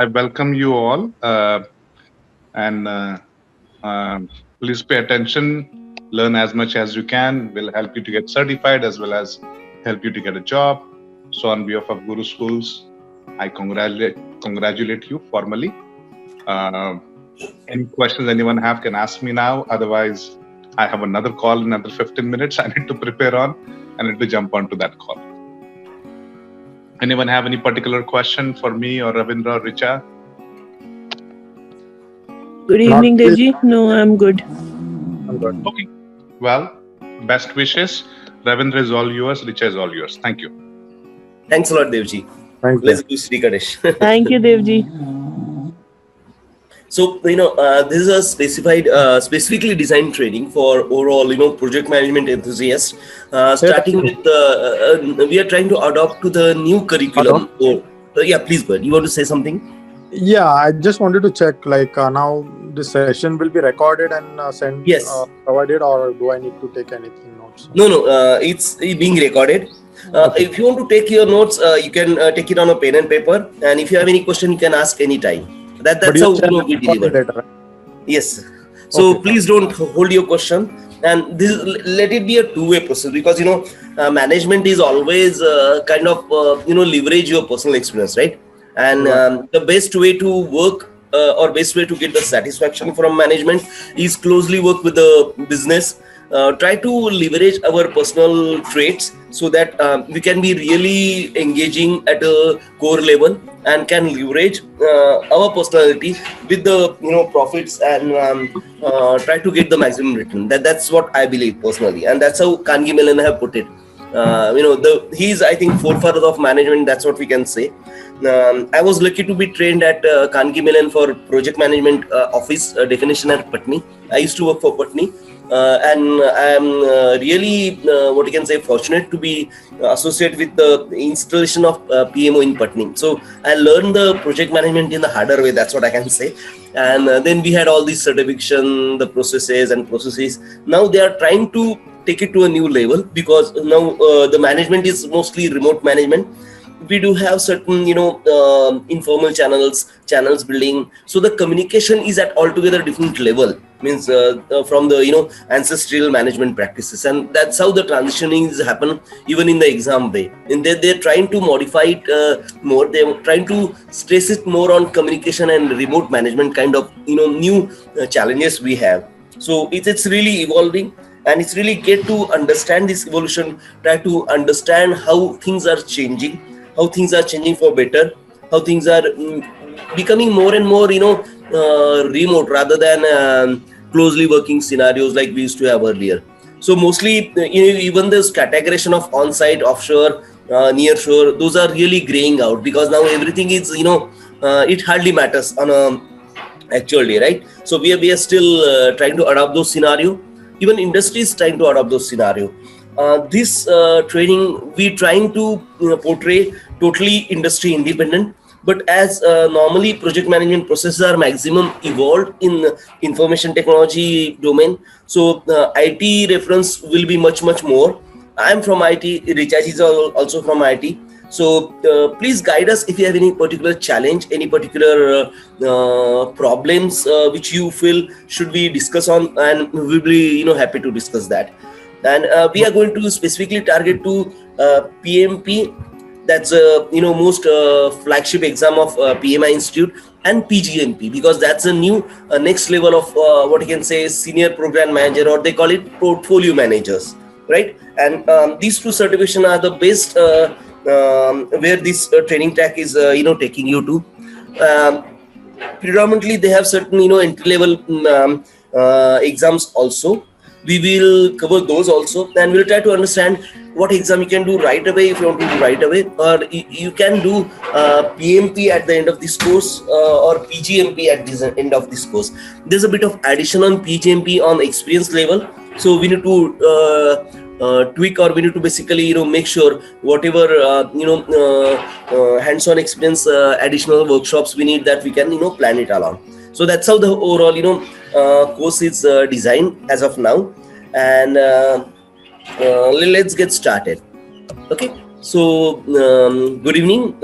I welcome you all, and please pay attention. Learn as much as you can. Will help you to get certified as well as help you to get a job. So, on behalf of Guru Schools, I congratulate you formally. Uh, any questions anyone have can ask me now. Otherwise, I have another call in another 15 minutes. I need to prepare on. I need to jump onto that call. Anyone have any particular question for me or Ravindra or Richa? Good evening, Devji. No, I'm good. I'm good. Okay. Well, best wishes. Ravindra is all yours. Richa is all yours. Thank you. Thanks a lot, Devji. Thank Let's you. do Sri Ganesh. Thank you, Devji. So, this is a specifically designed training for overall, project management enthusiasts. Starting with, we are trying to adopt to the new curriculum. Yeah, please go ahead. You want to say something? Yeah, I just wanted to check, now this session will be recorded and sent, Yes. provided, or do I need to take anything notes? No, it's being recorded. Okay. If you want to take your notes, you can take it on a pen and paper. And if you have any question, you can ask anytime. That's how we deliver. Later, right? Yes. So Okay, please don't hold your question, and this let it be a two-way process, because management is always kind of leverage your personal experience, right? And the best way to work or best way to get the satisfaction from management is closely work with the business. Try to leverage our personal traits so that we can be really engaging at a core level and can leverage our personality with the profits and try to get the maximum return. That's what I believe personally, and that's how Carnegie Mellon have put it. He's, I think, forefather of management. That's what we can say. I was lucky to be trained at Carnegie Mellon for project management office definition at Patni. I used to work for Patni. And I am really, what you can say, fortunate to be associated with the installation of PMO in Patni. So I learned the project management in the harder way. That's what I can say. And then we had all these certification, the processes. Now they are trying to take it to a new level, because now the management is mostly remote management. We do have certain informal channels building, so the communication is at altogether different level, means from the ancestral management practices, and that's how the transitioning is happen even in the exam way. And they're trying to modify it more. They're trying to stress it more on communication and remote management kind of new challenges we have. So it's really evolving, and it's really get to understand this evolution, try to understand how things are changing for better, how things are becoming more and more remote rather than closely working scenarios like we used to have earlier. So mostly even this categorization of on-site, offshore, near shore, those are really graying out, because now everything is it hardly matters on a actually, right? So we are still trying to adopt those scenario. Even industry is trying to adopt those scenario. This training we trying to portray totally industry independent, but as normally project management processes are maximum evolved in information technology domain, so IT reference will be much more. I am from IT, Richard is also from IT. So please guide us if you have any particular challenge, any particular problems which you feel should we discuss on, and we will be happy to discuss that. And we are going to specifically target to PMP, that's most flagship exam of PMI Institute, and PGMP, because that's a new next level of what you can say senior program manager, or they call it portfolio managers, right? And these two certifications are the best where this training track is taking you to. Predominantly they have certain entry level exams also. We will cover those also, and we'll try to understand what exam you can do right away if you want to do right away, or you can do PMP at the end of this course, or PGMP at the end of this course. There's a bit of addition on PGMP on experience level, so we need to tweak, or we need to basically make sure whatever hands-on experience additional workshops we need, that we can plan it along. So that's how the overall course is designed as of now. And let's get started. Okay, so good evening.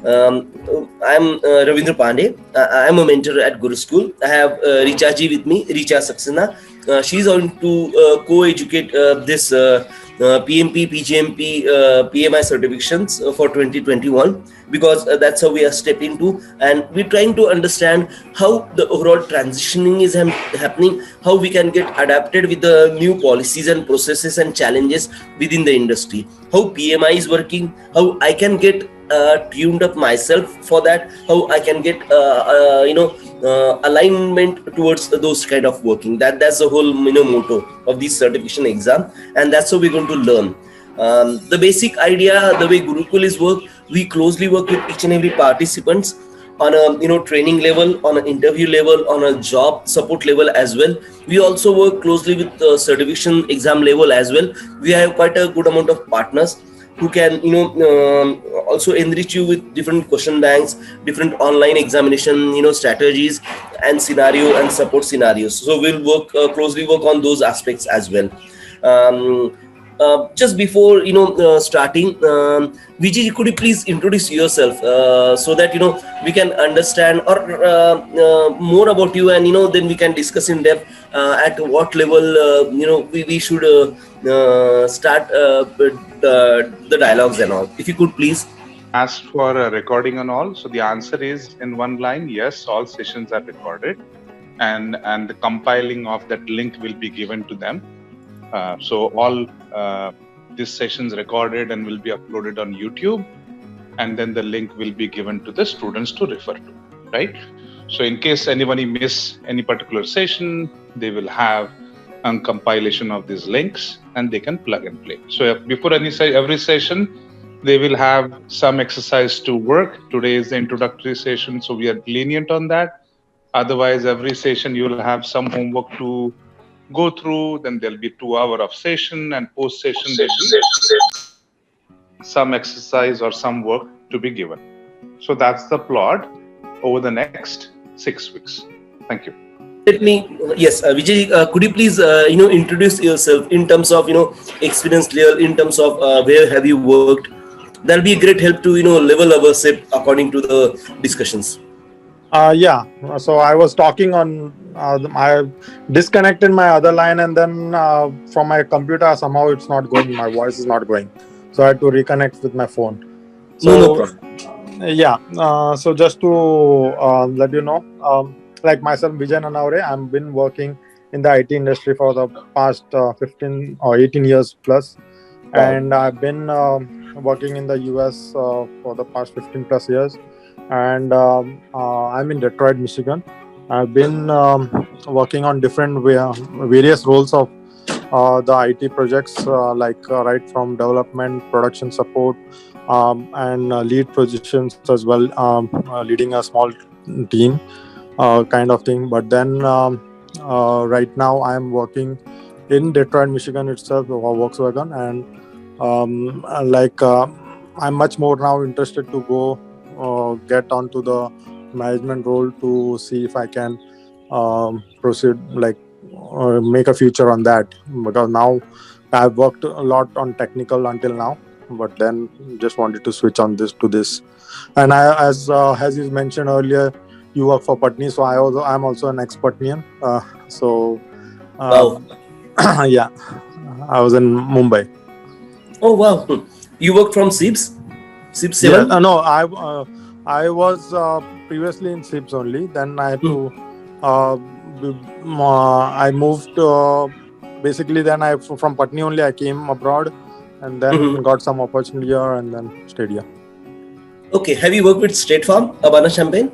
I'm Ravindra Pandey. I'm a mentor at Guruschools. I have Richa ji with me, Richa Saxena. She's going to co-educate this PMP, PMP, PMI certifications for 2021, because that's how we are stepping into, and we're trying to understand how the overall transitioning is happening, how we can get adapted with the new policies and processes and challenges within the industry, how PMI is working, how I can get tuned up myself for that, how I can get alignment towards those kind of working. That's the whole motto of this certification exam, and that's how we're going to learn. The basic idea, the way Gurukul is work, we closely work with each and every participants on a training level, on an interview level, on a job support level as well. We also work closely with the certification exam level as well. We have quite a good amount of partners who can also enrich you with different question banks, different online examination strategies and scenario and support scenarios. So we'll work closely work on those aspects as well. Just before starting, Vijay, could you please introduce yourself so that we can understand or more about you, and then we can discuss in depth at what level we should start the dialogues and all. If you could please. As for recording and all, so the answer is in one line, yes, all sessions are recorded, and the compiling of that link will be given to them. So all these sessions recorded and will be uploaded on YouTube, and then the link will be given to the students to refer to, right? So in case anybody miss any particular session, they will have a compilation of these links and they can plug and play. So before every session, they will have some exercise to work. Today is the introductory session, so we are lenient on that. Otherwise, every session you will have some homework to go through. Then there'll be 2 hours of session, and post session some exercise or some work to be given. So that's the plot over the next 6 weeks. Thank you. Yes, Vijay, could you please introduce yourself in terms of experience level, in terms of where have you worked? That'll be a great help to level ourselves according to the discussions. Yeah, so I was talking on I disconnected my other line, and then from my computer somehow it's not going, my voice is not going, so I had to reconnect with my phone. So no problem. So just to let you know, like myself, Vijay Nanavare, I've been working in the IT industry for the past 15 or 18 years plus. Wow. And I've been working in the US for the past 15 plus years. And I'm in Detroit, Michigan. I've been working on different various roles of the IT projects, right from development, production support, and lead positions as well, leading a small team kind of thing. But then right now I'm working in Detroit, Michigan itself, for Volkswagen, and I'm much more now interested to go get onto the management role to see if I can proceed, make a future on that, because now I've worked a lot on technical until now, but then just wanted to switch on this to this. And as you mentioned earlier, you work for Patni, so I'm also an ex-Patnian. Wow. Yeah, I was in Mumbai. Oh wow, you worked from SIBS 7? Yeah, no, I was previously in SIBS only. Then I had to I moved basically. Then from Patni only I came abroad, and then got some opportunity here, and then stayed here. Okay, have you worked with State Farm, Habana Champagne?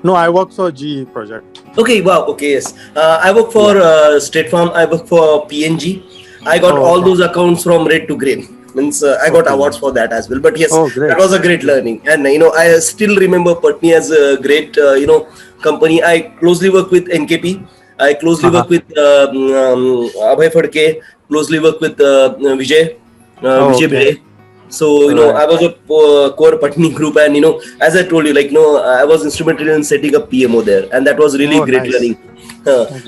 No, I work for GE project. Okay, wow. Okay, yes. I work for State Farm. I work for PNG. I got all those accounts from red to green. Means I got awards for that as well. But yes, that was a great learning. And I still remember Patni as a great company. I closely work with NKP. I closely work with Abhay Phadke. Closely work with Vijay. Vijay Bhai. So I was a core Patni group, and as I told you, I was instrumental in setting up PMO there, and that was really great learning.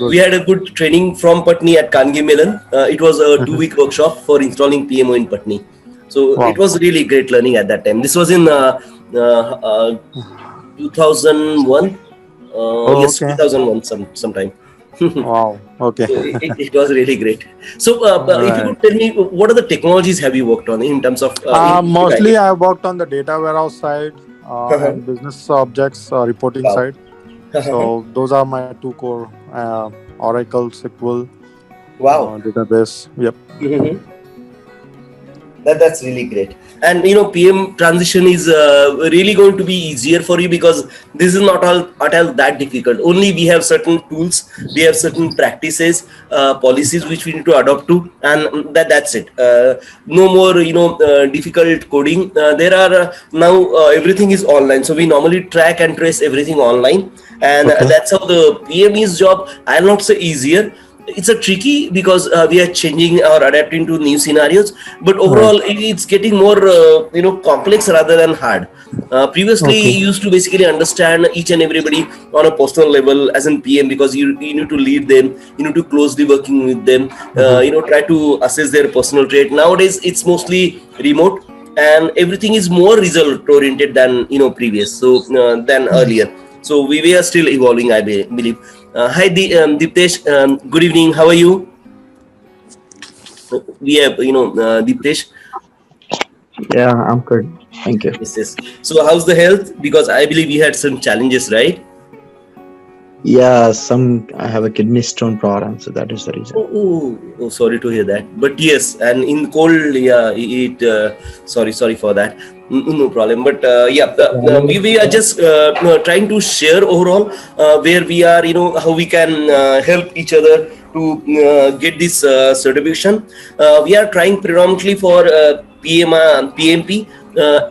We had a good training from Patni at Kangi Milan. It was a 2-week workshop for installing PMO in Patni. So it was really great learning at that time. This was in 2001. Oh, Yes, okay. 2001 sometime. Wow. Okay. So it was really great. So if you Right. could tell me, what are the technologies have you worked on in terms of in Mostly IT? I worked on the data warehouse side and business objects reporting Wow. side. So those are my two core Oracle, SQL, Wow. database. Yep. That's really great. And PM transition is really going to be easier for you, because this is not all that difficult. Only we have certain tools, we have certain practices, policies which we need to adopt to, and that's it. No more difficult coding. There are now everything is online, so we normally track and trace everything online, and Okay. that's how the PME's job, I'll not say easier, it's a tricky, because we are changing or adapting to new scenarios, but Right. overall it's getting more complex rather than hard. Previously Okay. you used to basically understand each and everybody on a personal level as an PM, because you need to lead them, you need to closely working with them, Mhm. try to assess their personal trait. Nowadays it's mostly remote, and everything is more result oriented than previous, so than earlier. So we are still evolving, I believe. Hi, Deeptesh. Good evening. How are you? We have, Deeptesh. Yeah, I'm good. Thank you. Yes, yes. So how's the health? Because I believe you had some challenges, right? Yeah, I have a kidney stone problem, so that is the reason. Oh, sorry to hear that. But yes, and in cold, yeah, sorry for that. No problem. But yeah, we are just trying to share overall where we are, how we can help each other to get this certification. We are trying predominantly for PMI, PMP,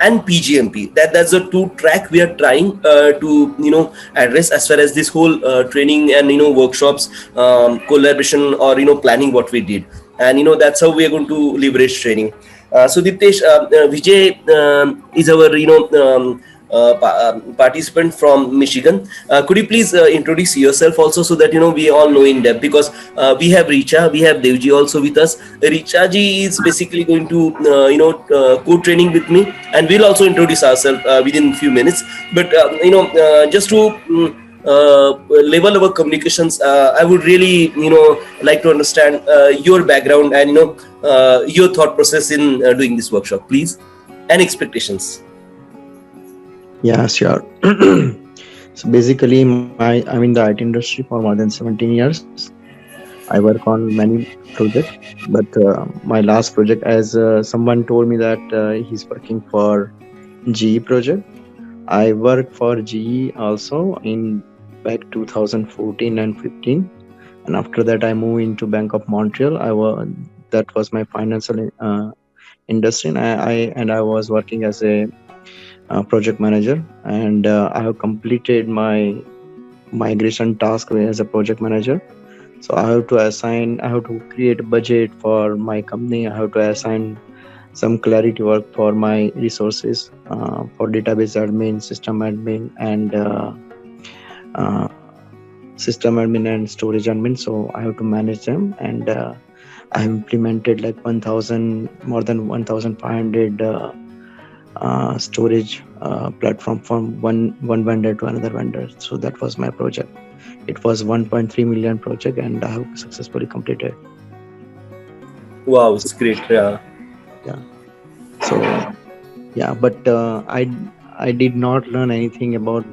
and PGMP. That's the two track we are trying to address as far as this whole training and workshops, collaboration, or planning what we did, and that's how we are going to leverage training. So Diptesh, Vijay is our participant from Michigan. Could you please introduce yourself also, so that we all know in depth, because we have Richa, we have Devji also with us. Richa ji is basically going to code training with me, and we'll also introduce ourselves within a few minutes. But just to level our communications, I would really like to understand your background and your thought process in doing this workshop, please, and expectations. Yeah, sure. So basically, I'm in the IT industry for more than 17 years. I work on many projects, but my last project, as someone told me that he's working for GE project. I worked for GE also in back 2014 and 15, and after that I moved into Bank of Montreal. That was my financial industry, and I was working as a project manager, and I have completed my migration task as a project manager. So I have to create a budget for my company. I have to assign some clarity work for my resources, for database admin, uh, system admin and storage admin. So I have to manage them, and I have implemented like more than 1,500 storage platform from one vendor to another vendor. So that was my project. It was 1.3 million project, and I have successfully completed. Wow, it's great. Yeah. So yeah, but I did not learn anything about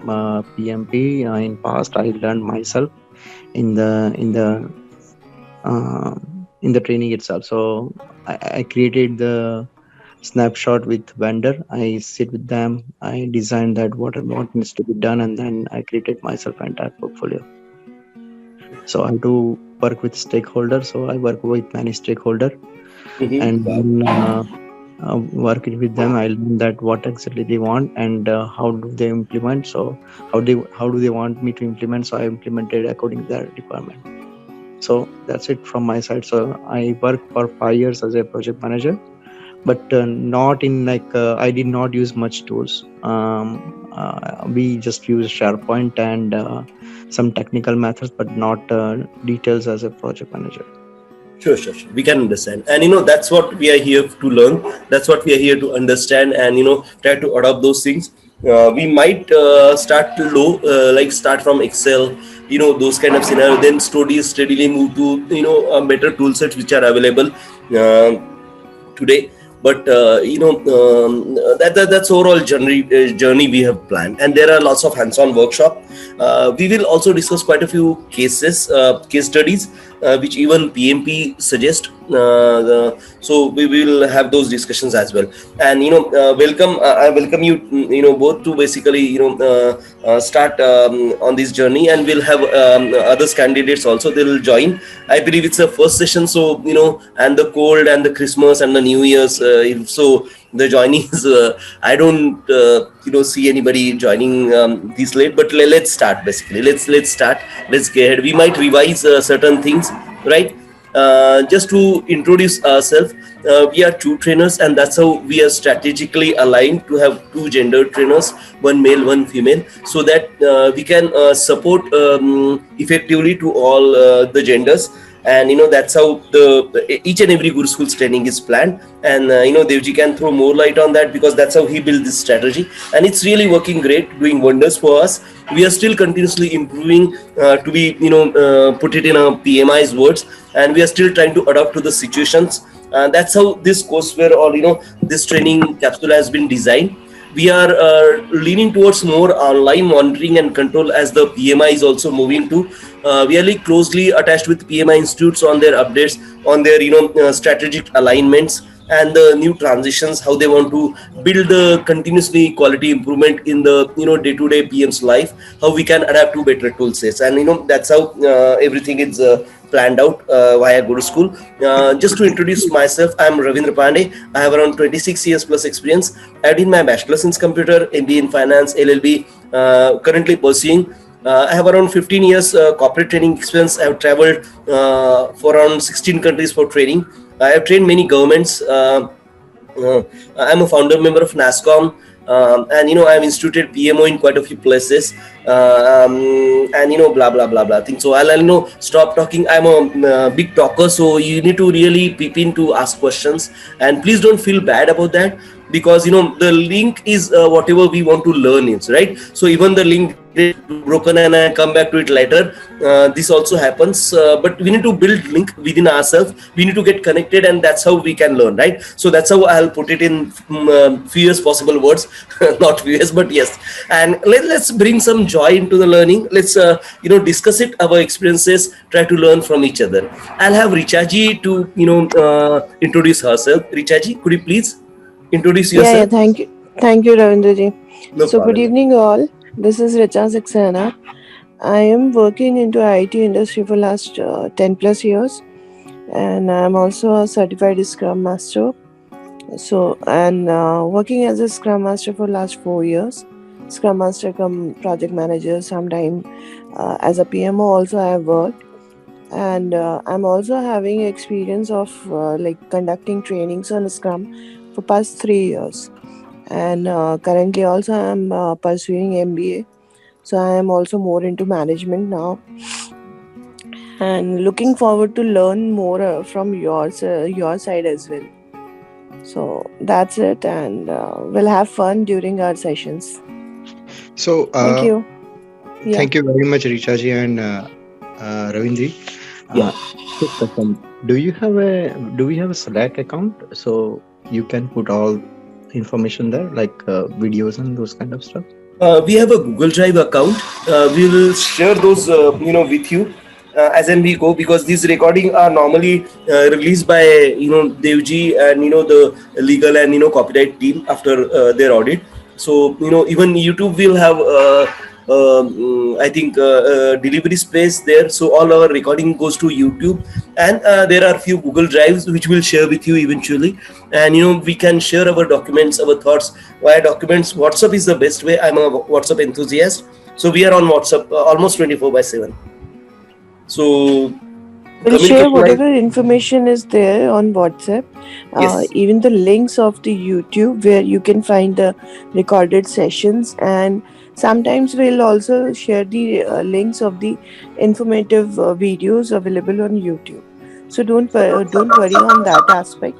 PMP in past. I learned myself in the training itself. So I created the snapshot with vendor. I sit with them. I designed that what needs to be done, and then I created myself entire portfolio. So I have to work with stakeholders. So I work with many stakeholders, and then working with them, I learned that what exactly they want and how do they implement. So how do they want me to implement? So I implemented according to their requirement. So that's it from my side. So I worked for 5 years as a project manager, but not in I did not use much tools. We just use SharePoint and some technical methods, but not details as a project manager. Sure. We can understand. And that's what we are here to learn. That's what we are here to understand and try to adopt those things. we might start low, like start from Excel, those kind of scenario, then steadily move to, better tool sets which are available today. But that's overall journey we have planned, and there are lots of hands-on workshop. We will also discuss quite a few case studies, which even PMP suggest. So we will have those discussions as well. And I welcome you, both to basically start on this journey, and we'll have others candidates also. They will join. I believe it's a first session, so and the cold and the Christmas and the New Year's, so the joinees, I don't see anybody joining this late. But let's start. Basically, let's start. Let's get ahead. We might revise certain things, right? Just to introduce ourselves, we are two trainers, and that's how we are strategically aligned to have two gender trainers, one male, one female, so that we can support effectively to all the genders. And that's how each and every Guruschools training is planned. And Devji can throw more light on that, because that's how he built this strategy, and it's really working great, doing wonders for us. We are still continuously improving to be put it in a PMI's words, and we are still trying to adapt to the situations. That's how this courseware, or this training capsule has been designed. We are leaning towards more online monitoring and control, as the PMI is also moving to. We are closely attached with PMI institutes on their updates, on their strategic alignments, and the new transitions, how they want to build the continuously quality improvement in the day-to-day PM's life, how we can adapt to better tool sets. And that's how everything is planned out via Guruschools. Just to introduce myself, I'm Ravindra Pandey. I have around 26 years plus experience. I did my bachelor's in computer, MBA in finance, LLB, currently pursuing. I have around 15 years corporate training experience. I have traveled for around 16 countries for training. I have trained many governments. I'm a founder member of NASCOM, and I've instituted PMO in quite a few places, and blah blah blah blah things. So I'll stop talking. I'm a big talker, so you need to really peep in to ask questions, and please don't feel bad about that, because the link is whatever we want to learn is, right? So even the link broken and I come back to it later, this also happens, but we need to build link within ourselves. We need to get connected, and that's how we can learn, right? So that's how I'll put it in fewest possible words. Not fewest, but yes. And let's bring some joy into the learning. Let's discuss it, our experiences, try to learn from each other. I'll have Richaji to introduce herself. Richaji, could you please introduce yourself? Yeah, thank you, Ravindraji. No So problem. good evening all. This is Richa Saxena. I am working into IT industry for last 10 plus years, and I'm also a certified Scrum Master. So, and working as a Scrum Master for last 4 years. Scrum Master come project manager, sometime as a PMO also I have worked. And I'm also having experience of conducting trainings on Scrum for past 3 years. And currently also I'm pursuing MBA, so I am also more into management now, and looking forward to learn more from your side as well. So that's it, and we'll have fun during our sessions. So Thank you. Yeah. thank you very much, Richaji and Ravindri. Yeah. Quick question. Do we have a Slack account, so you can put all information there, like videos and those kind of stuff? We have a Google Drive account. We will share those with you as and we go, because these recording are normally released by Devji and the legal and copyright team after their audit. So even YouTube will have I think delivery space there, so all our recording goes to YouTube, and there are a few Google Drives which we'll share with you eventually. And we can share our documents, our thoughts via documents. WhatsApp is the best way. I'm a WhatsApp enthusiast, so we are on WhatsApp almost 24/7. So We'll share whatever information is there on WhatsApp. Yes. Even the links of the YouTube where you can find the recorded sessions, and sometimes we'll also share the links of the informative videos available on YouTube. So don't worry on that aspect.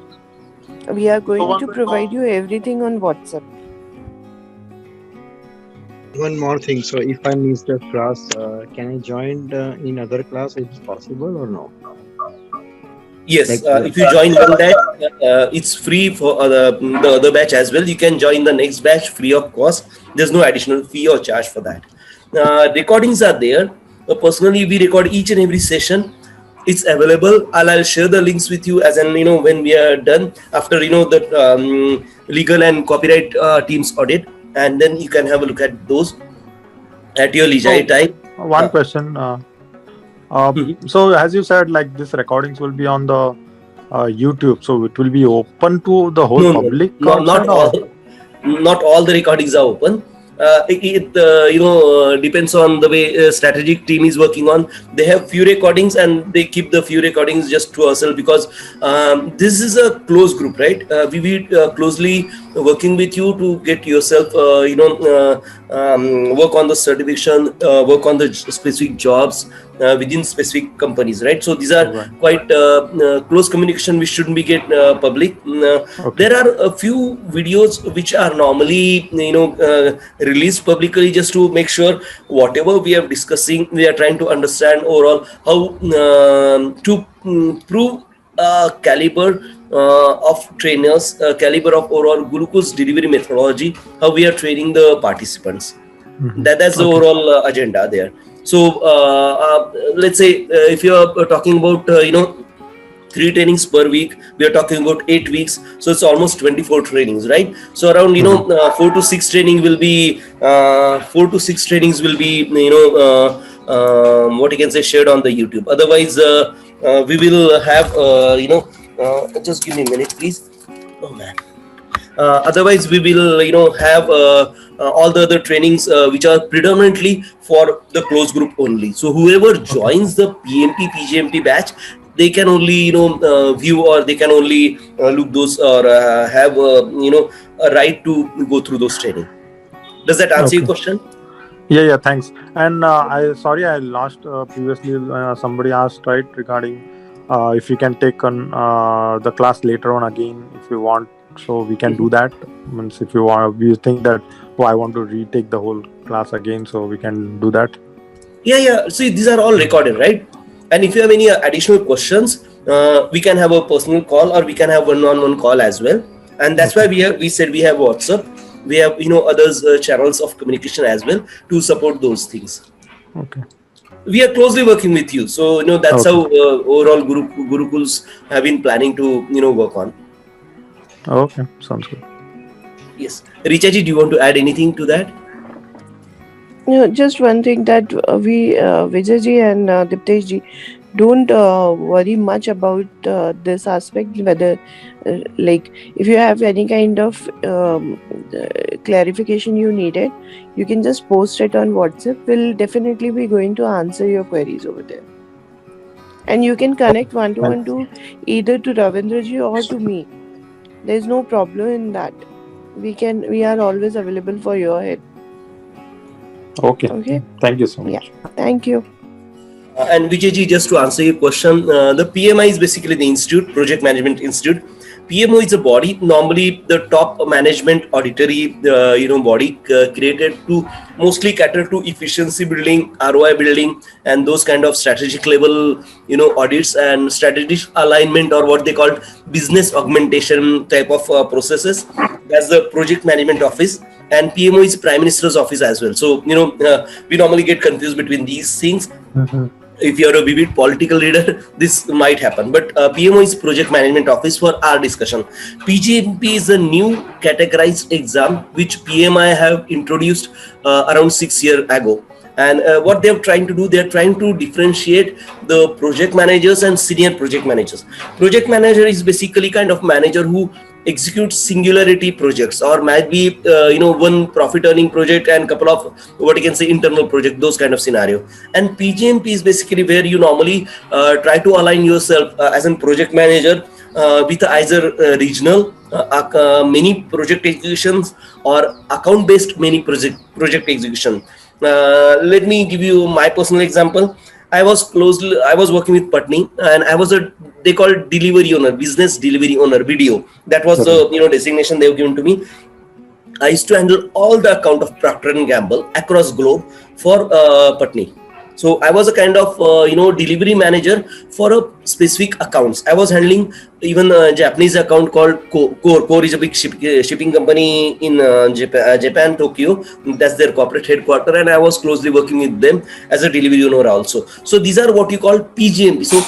We are going to provide you everything on WhatsApp. One more thing. So if I miss the class, can I join in other class? Is it possible or no? Yes, Like, if you join one batch, it's free for the other batch as well. You can join the next batch free of cost. There's no additional fee or charge for that. Recordings are there. Personally, we record each and every session. It's available. I'll share the links with you as an when we are done after the legal and copyright teams audit, and then you can have a look at those at your leisure time. One question. So as you said, like these recordings will be on the YouTube, so it will be open to the whole public. Not all the recordings are open. It depends on the way strategic team is working on. They have few recordings and they keep the few recordings just to ourselves because this is a closed group, right? We will closely working with you to get yourself work on the certification, work on the specific jobs within specific companies, right? So these are quite close communication which shouldn't be get public. There are a few videos which are normally released publicly just to make sure whatever we are discussing, we are trying to understand overall how to prove caliber of trainers, caliber of overall Gurukul's delivery methodology, how we are training the participants. That's the overall agenda there. So let's say if you are talking about 3 trainings per week, we are talking about 8 weeks, so it's almost 24 trainings, right? So around 4 to 6 training will be 4 to 6 trainings will be what you can say shared on the YouTube. Otherwise we will have just give me a minute please. Oh man. Otherwise we will have all the other trainings which are predominantly for the closed group only. So whoever joins the PMP PMP batch, they can only view, or they can only look those, or have a right to go through those training. Does that answer your question? Yeah, thanks. And I lost previously somebody asked, right, regarding if you can take on the class later on again if you want, so we can do that. Means if you want, you think that I want to retake the whole class again, so we can do that. Yeah. See, these are all recorded, right? And if you have any additional questions, we can have a personal call, or we can have one-on-one call as well. And that's why we said we have WhatsApp, we have others channels of communication as well to support those things. Okay. We are closely working with you, so that's how overall Gurukuls have been planning to work on. Okay, sounds good. Yes, Richaji, do you want to add anything to that? Just one thing that we Vijayji and Dipteshji don't worry much about this aspect, whether like if you have any kind of clarification you needed, you can just post it on WhatsApp. We'll definitely be going to answer your queries over there, and you can connect one-to-one to either to Ravindraji or to me. There's no problem in that. We are always available for your help. Okay. Thank you so much. Yeah, thank you. And Vijayji, just to answer your question, the PMI is basically the institute, Project Management Institute. PMO is a body, normally the top management auditory body created to mostly cater to efficiency building, ROI building, and those kind of strategic level audits and strategic alignment, or what they call business augmentation type of processes. That's the Project Management Office. And PMO is Prime Minister's Office as well. So we normally get confused between these things. If you're a vivid political leader, this might happen. But PMO is Project Management Office for our discussion. PMP is a new categorized exam which PMI have introduced around 6 years ago. And what they're trying to do, they're trying to differentiate the project managers and senior project managers. Project manager is basically kind of manager who executes singularity projects, or might be one profit earning project and couple of what you can say internal project, those kind of scenario. And PMP is basically where you normally try to align yourself as a project manager with either regional many project executions or account based many project execution. Let me give you my personal example. I was working with Patni, and I was they call it delivery owner, business delivery owner, video. That was the designation they have given to me. I used to handle all the account of Procter and Gamble across globe for Patni. So I was a kind of delivery manager for a specific accounts. I was handling even a Japanese account called Core. Core is a big shipping company in Japan, Tokyo. That's their corporate headquarters, and I was closely working with them as a delivery owner also. So these are what you call PGMP. So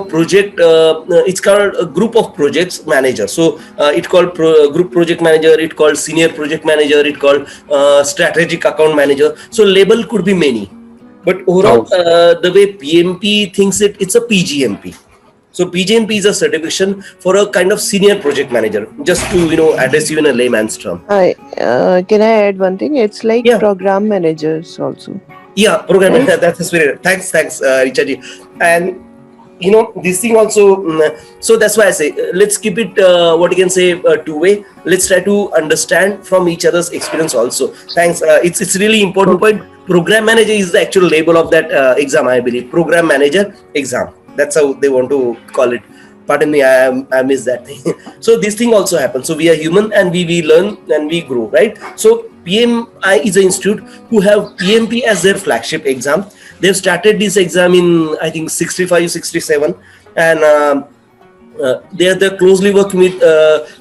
project. It's called a group of projects manager. So it called group project manager. It called senior project manager. It called strategic account manager. So label could be many. But overall, the way PMP thinks it's a PGMP. So PGMP is a certification for a kind of senior project manager, just to address you in a layman's term. Can I add one thing? It's like program managers also. Yeah, program manager. That's a spirit. Thanks, Richard. And this thing also. So that's why I say let's keep it what you can say two-way. Let's try to understand from each other's experience also. Thanks. It's really important point. Program manager is the actual label of that exam, I believe. Program manager exam. That's how they want to call it. Pardon me, I missed that thing. So this thing also happens. So we are human and we learn and we grow, right? So PMI is an institute who have PMP as their flagship exam. They've started this exam in, I think, 65, 67. And they're closely working with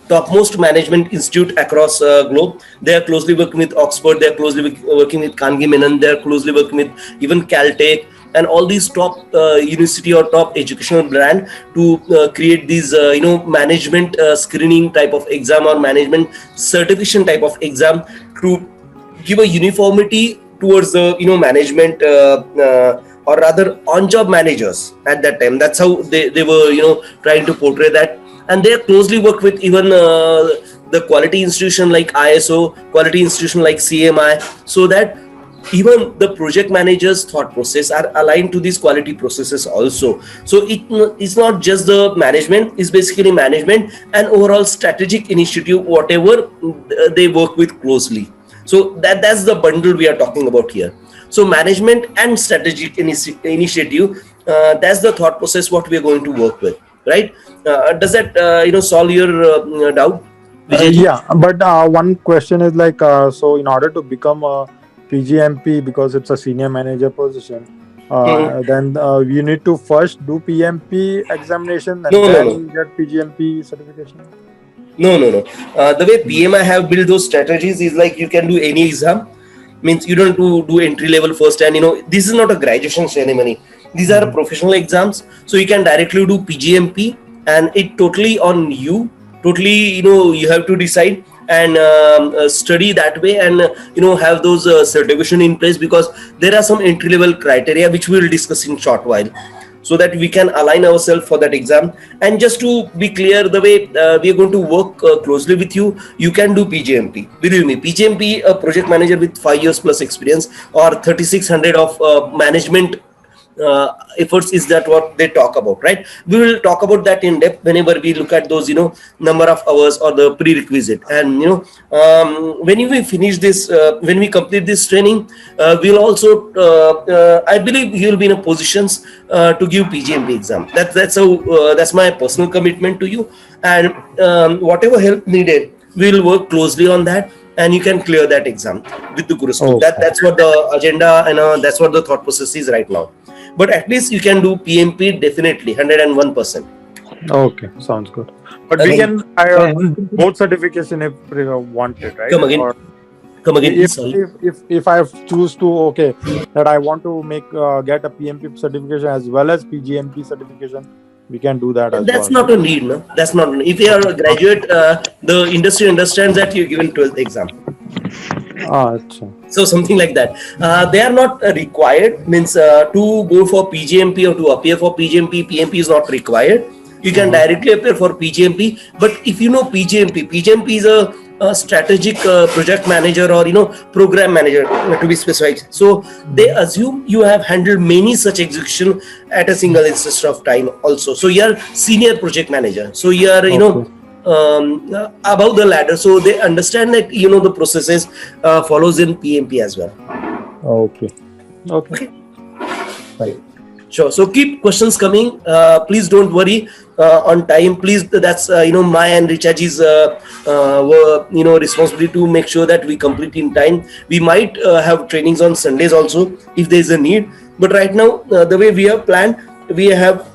topmost management institute across globe. They are closely working with Oxford. They are closely working with Carnegie Mellon. They are closely working with even Caltech and all these top university or top educational brand to create these management screening type of exam or management certification type of exam to give a uniformity towards the management or rather on-job managers at that time. That's how they were trying to portray that. And they closely work with even the quality institution like ISO, quality institution like CMI, so that even the project managers' thought process are aligned to these quality processes also. So it's not just the management, it's basically management and overall strategic initiative, whatever they work with closely. So that's the bundle we are talking about here. So management and strategic initiative, that's the thought process what we are going to work with, right? Does that solve your doubt? Yeah, but one question is like, so in order to become a PGMP, because it's a senior manager position, then you need to first do PMP examination and then get PGMP certification? No. The way PMI have built those strategies is like you can do any exam. Means you don't do entry level first, and this is not a graduation ceremony. These are professional exams, so you can directly do PGMP, and it totally on you. Totally, you have to decide and study that way, and have those certification in place, because there are some entry level criteria which we will discuss in short while, so that we can align ourselves for that exam. And just to be clear, the way we are going to work closely with you, you can do PGMP. Believe me, PGMP, a project manager with 5 years plus experience or 3600 of management efforts, is that what they talk about, right? We will talk about that in depth whenever we look at those number of hours or the prerequisite. And when we finish this, when we complete this training, we'll also I believe you'll be in a positions to give PGMP exam. That's my personal commitment to you, and whatever help needed, we'll work closely on that, and you can clear that exam with the Guruschools. That's what the agenda and that's what the thought process is right now. But at least you can do PMP definitely 101%. Okay, sounds good. But we can both certification if we wanted, right? Come again. If I choose to that I want to get a PMP certification as well as PGMP certification, we can do that as well. That's not a need, no? That's not. If you are a graduate, the industry understands that you're given 12th exam. So something like that. They are not required. Means to go for PGMP or to appear for PGMP, PMP is not required. You can directly appear for PGMP. But if you know PGMP is a strategic project manager or program manager, to be specific. So they assume you have handled many such execution at a single instance of time also. So you are senior project manager. So you are above the ladder. So they understand that the processes follows in PMP as well. Okay. Right. Sure. So keep questions coming. Please don't worry on time. Please, that's my and Richaji's responsibility to make sure that we complete in time. We might have trainings on Sundays also if there is a need. But right now, the way we have planned, we have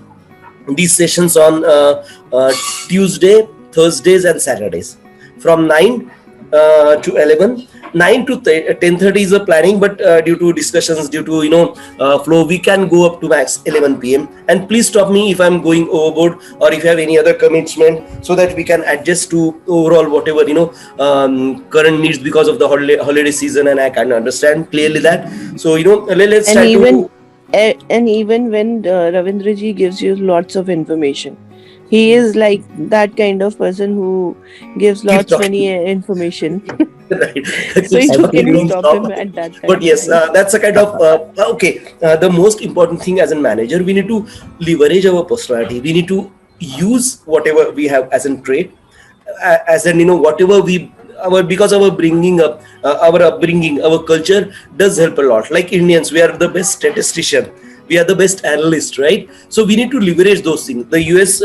these sessions on Tuesday, Thursdays, and Saturdays from 9 to 11. 9 to 10:30 is a planning, but due to discussions, due to flow, we can go up to max 11 p.m. And please stop me if I'm going overboard or if you have any other commitment, so that we can adjust to overall whatever current needs because of the holiday season, and I can understand clearly that. So let's And try even to. and even when Ravindraji gives you lots of information, he is like that kind of person who gives lots many information. Right. So you Talking, can don't stop stop. him at that time. But yes, that's a kind of okay. The most important thing as a manager, we need to leverage our personality. We need to use whatever we have as a trait, as in whatever we our because our bringing up, our upbringing, our culture does help a lot. Like Indians, we are the best statistician. We are the best analyst, right? So we need to leverage those things. The US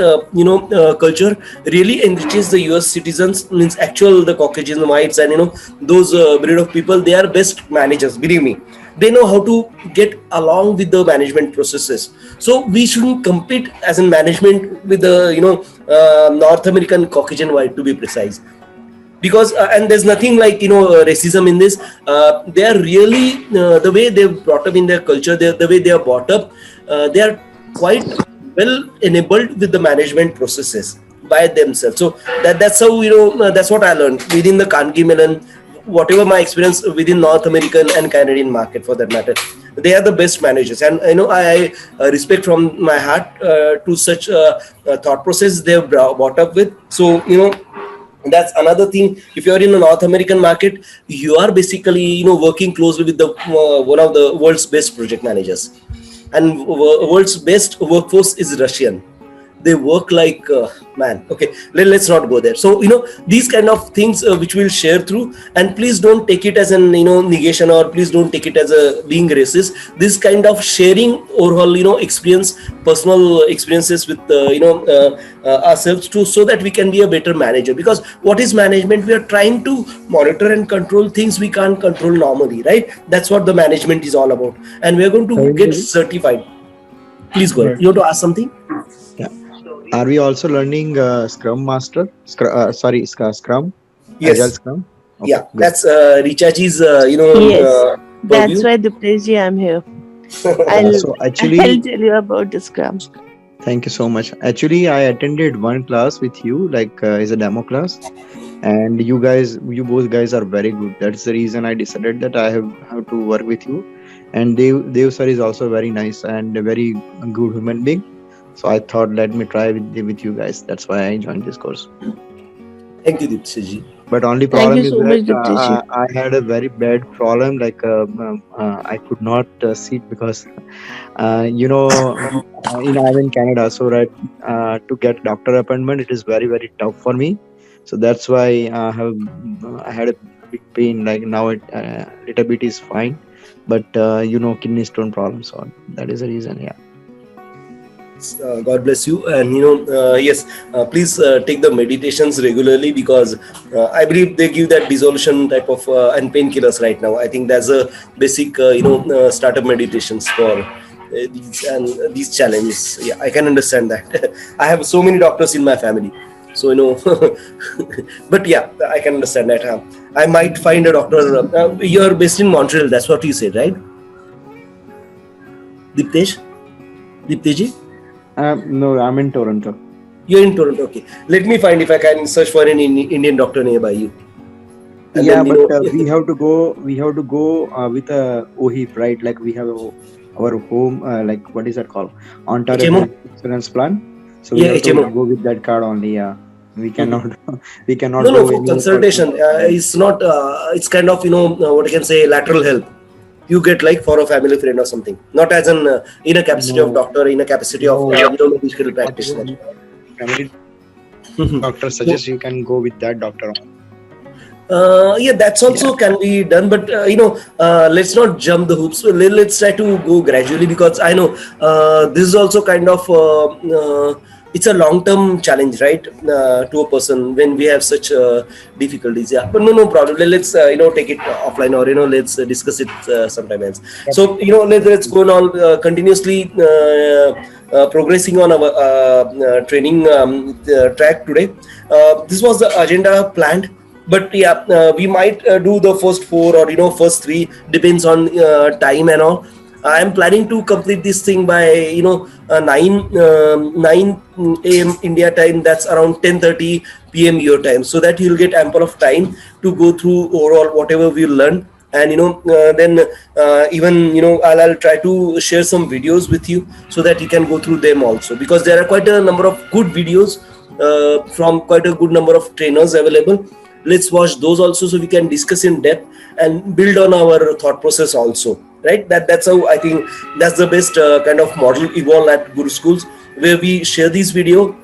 culture really enriches the US citizens, means actual the Caucasian whites and those breed of people. They are best managers, believe me. They know how to get along with the management processes. So we shouldn't compete as in management with the North American Caucasian white, to be precise. Because and there's nothing like racism in this. They are really the way they're brought up in their culture, the way they are brought up, they are quite well enabled with the management processes by themselves. So that's how that's what I learned within the Carnegie Mellon, whatever my experience within North American and Canadian market for that matter. They are the best managers, and I respect from my heart to such thought process they've brought up with. So that's another thing. If you are in the North American market, you are basically working closely with the one of the world's best project managers, and world's best workforce is Russian. They work like man. Okay, let's not go there. So these kind of things which we'll share through, and please don't take it as an negation, or please don't take it as a being racist. This kind of sharing overall experience, personal experiences with ourselves too, so that we can be a better manager. Because what is management? We are trying to monitor and control things we can't control normally, right? That's what the management is all about, and we are going to get certified. Please go ahead. You want to ask something? Yeah. Are we also learning Scrum Master? Scrum? Yes. Agile Scrum? Okay, Yeah, good. that's Richaji's, Yes. That's purview. why Dipteji, I'm here. So I'll actually, tell you about the Scrum. thank you so much. Actually, I attended one class with you, like is a demo class, and you both guys are very good. That's the reason I decided that I have to work with you. And Dev sir is also very nice and a very good human being. So I thought, let me try with you guys. That's why I joined this course. Thank you, Dipsiji. But only Thank problem you is so much, that Dipteji. I had a very bad problem. Like I could not sit because in I'm in Canada, so right to get doctor appointment, it is very very tough for me. So that's why I had a big pain. Like now it little bit is fine, but kidney stone problem. So that is the reason. Yeah. God bless you. And yes, please take the meditations regularly, because I believe they give that dissolution type of and painkillers right now. I think that's a basic startup meditations for these challenges. Yeah, I can understand that. I have so many doctors in my family, so but yeah, I can understand that. I might find a doctor. You're based in Montreal, that's what you said, right? Dipteji? No, I'm in Toronto. You're in Toronto, okay. Let me find if I can search for an Indian doctor nearby you. And Yeah, then, but we have to go with a OHIP, right? Like we have our home, like what is that called? Ontario HMO? Health Insurance Plan. So we Yeah, have to HMO. go with that card only. Yeah, we cannot we cannot No, go for any consultation, it's not, it's kind of, what I can say, lateral help. You get like for a family friend or something, not as an in a capacity of doctor, in a capacity of medical practitioner. Family doctor suggests you can go with that doctor. Yeah, that's also can be done, but let's not jump the hoops. Let's try to go gradually, because I know this is also kind of it's a long-term challenge, right? To a person when we have such difficulties. Yeah, but no problem. Let's take it offline, or let's discuss it sometime else. So let's go on continuously progressing on our training track today. This was the agenda planned. But yeah, we might do the first 4 or first 3, depends on time and all. I am planning to complete this thing by 9 a.m. India time. That's around 10:30 p.m. your time, so that you'll get ample of time to go through overall whatever we learn. And then even I'll try to share some videos with you, so that you can go through them also, because there are quite a number of good videos from quite a good number of trainers available. Let's watch those also, so we can discuss in depth and build on our thought process also, right? That's how I think that's the best kind of model evolve at Guruschools, where we share this video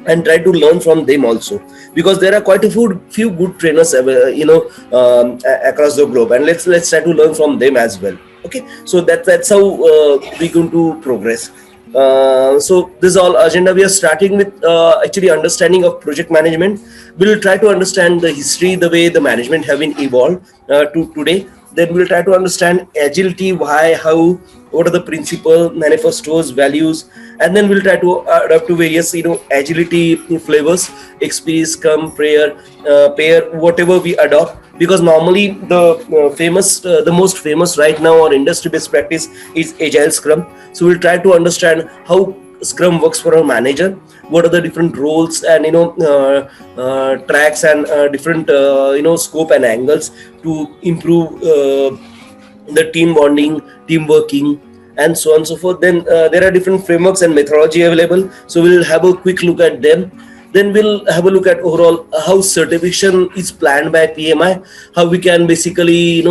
and try to learn from them also, because there are quite a few good trainers across the globe, and let's try to learn from them as well. Okay, so that's how we're going to progress. So this is all agenda. We are starting with actually understanding of project management. We'll try to understand the history, the way the management have been evolved to today. Then we'll try to understand agility, why, how, what are the principles, manifestos, values, and then we'll try to adapt to various agility flavors, XP, Scrum, pair, whatever we adopt. Because normally the most famous right now or industry best practice is Agile Scrum. So we'll try to understand how Scrum works for a manager, what are the different roles and tracks and different scope and angles to improve the team bonding, team working, and so on and so forth. Then there are different frameworks and methodology available, so we'll have a quick look at them. Then we'll have a look at overall how certification is planned by PMI, how we can basically,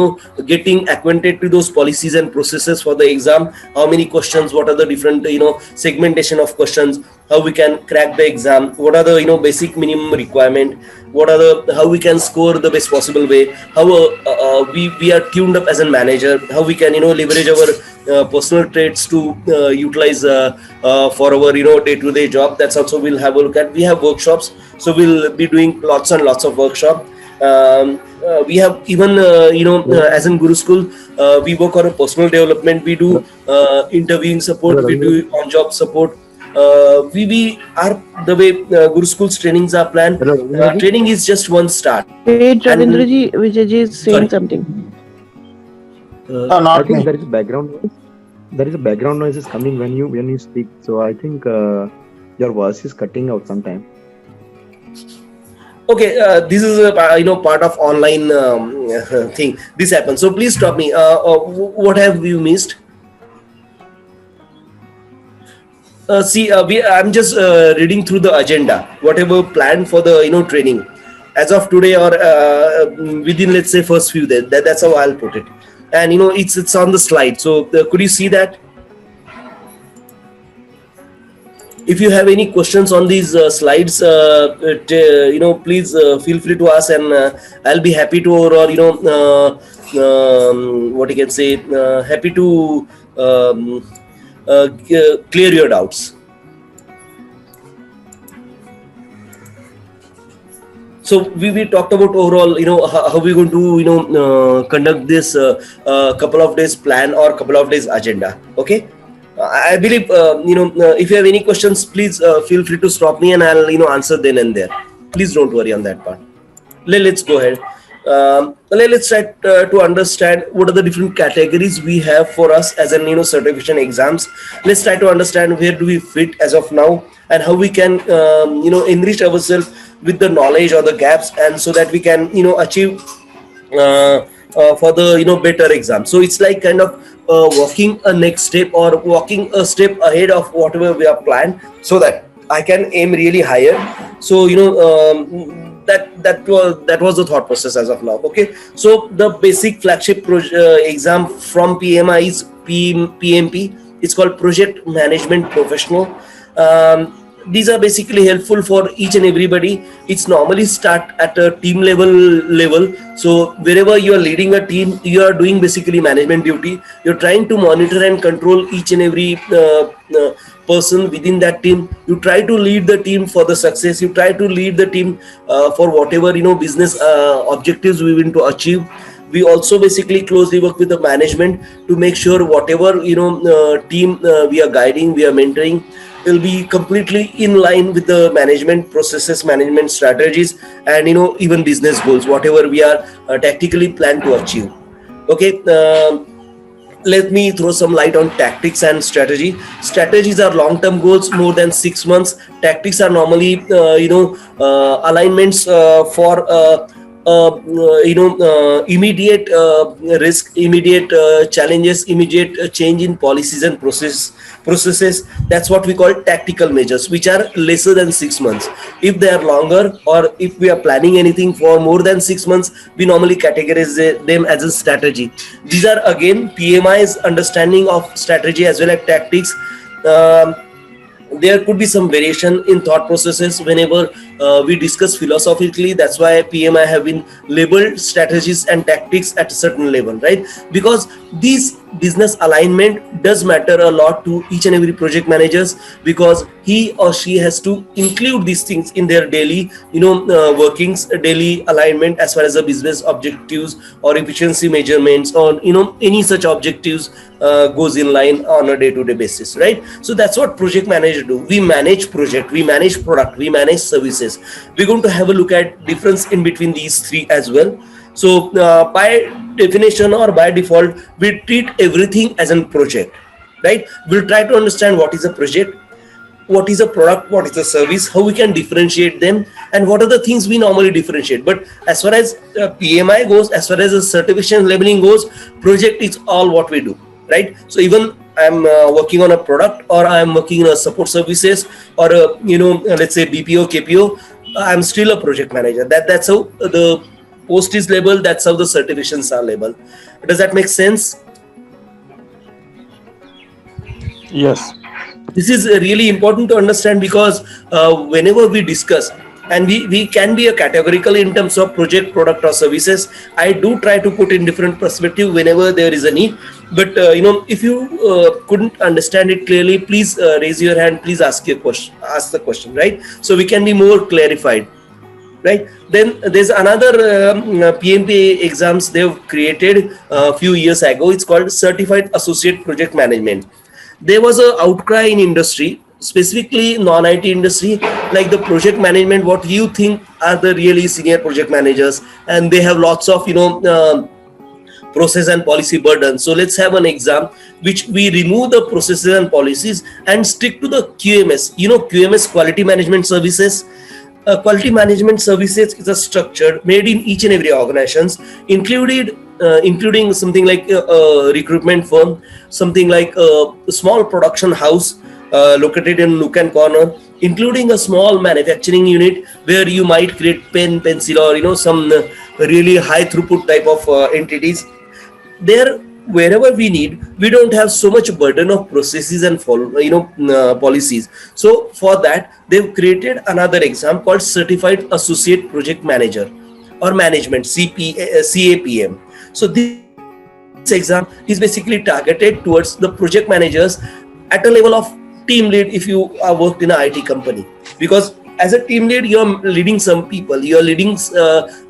getting acquainted to those policies and processes for the exam, how many questions, what are the different, segmentation of questions, how we can crack the exam, what are the, basic minimum requirement, what are how we can score the best possible way, how we are tuned up as a manager, how we can, leverage our personal traits to utilize for our day-to-day job. That's also we'll have a look at. We have workshops, so we'll be doing lots and lots of workshops. We have even as in Guruschools, we work on a personal development. We do interviewing support, we do on-job support. We are the way Guruschools trainings are planned. Training is just one start. Wait, Ravindraji, Vijayji is saying something. I think there is background noise. There is a background noise is coming when you speak. So I think your voice is cutting out sometime. Okay, this is a part of online thing. This happens. So please stop me. What have you missed? I'm just reading through the agenda, whatever planned for the training as of today, or within, let's say, first few days. That's how I'll put it. And it's on the slide. So could you see that? If you have any questions on these slides, please feel free to ask, and I'll be happy to, or what you can say, happy to clear your doubts. So we talked about overall, how we're going to, conduct this couple of days plan or couple of days agenda. Okay. I believe, if you have any questions, please feel free to stop me, and I'll, answer then and there. Please don't worry on that part. Let's go ahead. Let's try to understand what are the different categories we have for us as an, certification exams. Let's try to understand where do we fit as of now, and how we can, enrich ourselves with the knowledge or the gaps, and so that we can, achieve for the, better exam. So it's like kind of walking a next step, or walking a step ahead of whatever we have planned, so that I can aim really higher. So that was the thought process as of now. Okay, so the basic flagship exam from PMI is PMP. It's called Project Management Professional. these are basically helpful for each and everybody. It's normally start at a team level. So wherever you are leading a team, you are doing basically management duty. You're trying to monitor and control each and every person within that team. You try to lead the team for the success. You try to lead the team for whatever business objectives we want to achieve. We also basically closely work with the management to make sure whatever team we are guiding, we are mentoring, will be completely in line with the management processes, management strategies, and even business goals, whatever we are tactically planned to achieve. Okay. Let me throw some light on tactics and strategy. Strategies are long-term goals, more than 6 months. Tactics are normally alignments for immediate risk, immediate challenges, immediate change in policies and processes. That's what we call tactical measures, which are lesser than 6 months. If they are longer, or if we are planning anything for more than 6 months, we normally categorize them as a strategy. These are again PMI's understanding of strategy as well as tactics. There could be some variation in thought processes whenever we discuss philosophically. That's why PMI have been labeled strategies and tactics at a certain level, right? Because these business alignment does matter a lot to each and every project managers, because he or she has to include these things in their daily workings, daily alignment as far as the business objectives or efficiency measurements or any such objectives goes in line on a day-to-day basis, right? So that's what project managers do. We manage project, we manage product, we manage services. We're going to have a look at difference in between these three as well. So by definition or by default, we treat everything as a project, right? We'll try to understand what is a project, what is a product, what is a service, how we can differentiate them, and what are the things we normally differentiate. But as far as PMI goes, as far as the certification labeling goes, project is all what we do, right? So even I'm working on a product, or I'm working on a support services, or let's say BPO, KPO, I'm still a project manager. That's how the post is labeled. That's how the certifications are labeled. Does that make sense? Yes. This is really important to understand, because whenever we discuss, and we can be a categorical in terms of project, product, or services. I do try to put in different perspective whenever there is a need. But if you couldn't understand it clearly, please raise your hand. Please ask the question, right? So we can be more clarified, right? Then there's another PMP exams they've created a few years ago. It's called Certified Associate Project Management. There was an outcry in industry, specifically non-IT industry, like the project management, what you think are the really senior project managers, and they have lots of process and policy burden. So let's have an exam which we remove the processes and policies and stick to the QMS. QMS, quality management services. Quality management services is a structure made in each and every organizations, including something like a recruitment firm, something like a small production house located in nook and corner, including a small manufacturing unit where you might create pen, pencil, or some really high throughput type of entities. There, wherever we need, we don't have so much burden of processes and policies. So for that, they've created another exam called Certified Associate Project Manager or Management, CAPM. So this exam is basically targeted towards the project managers at a level of team lead if you are worked in an IT company. Because as a team lead, you're leading some people. You're leading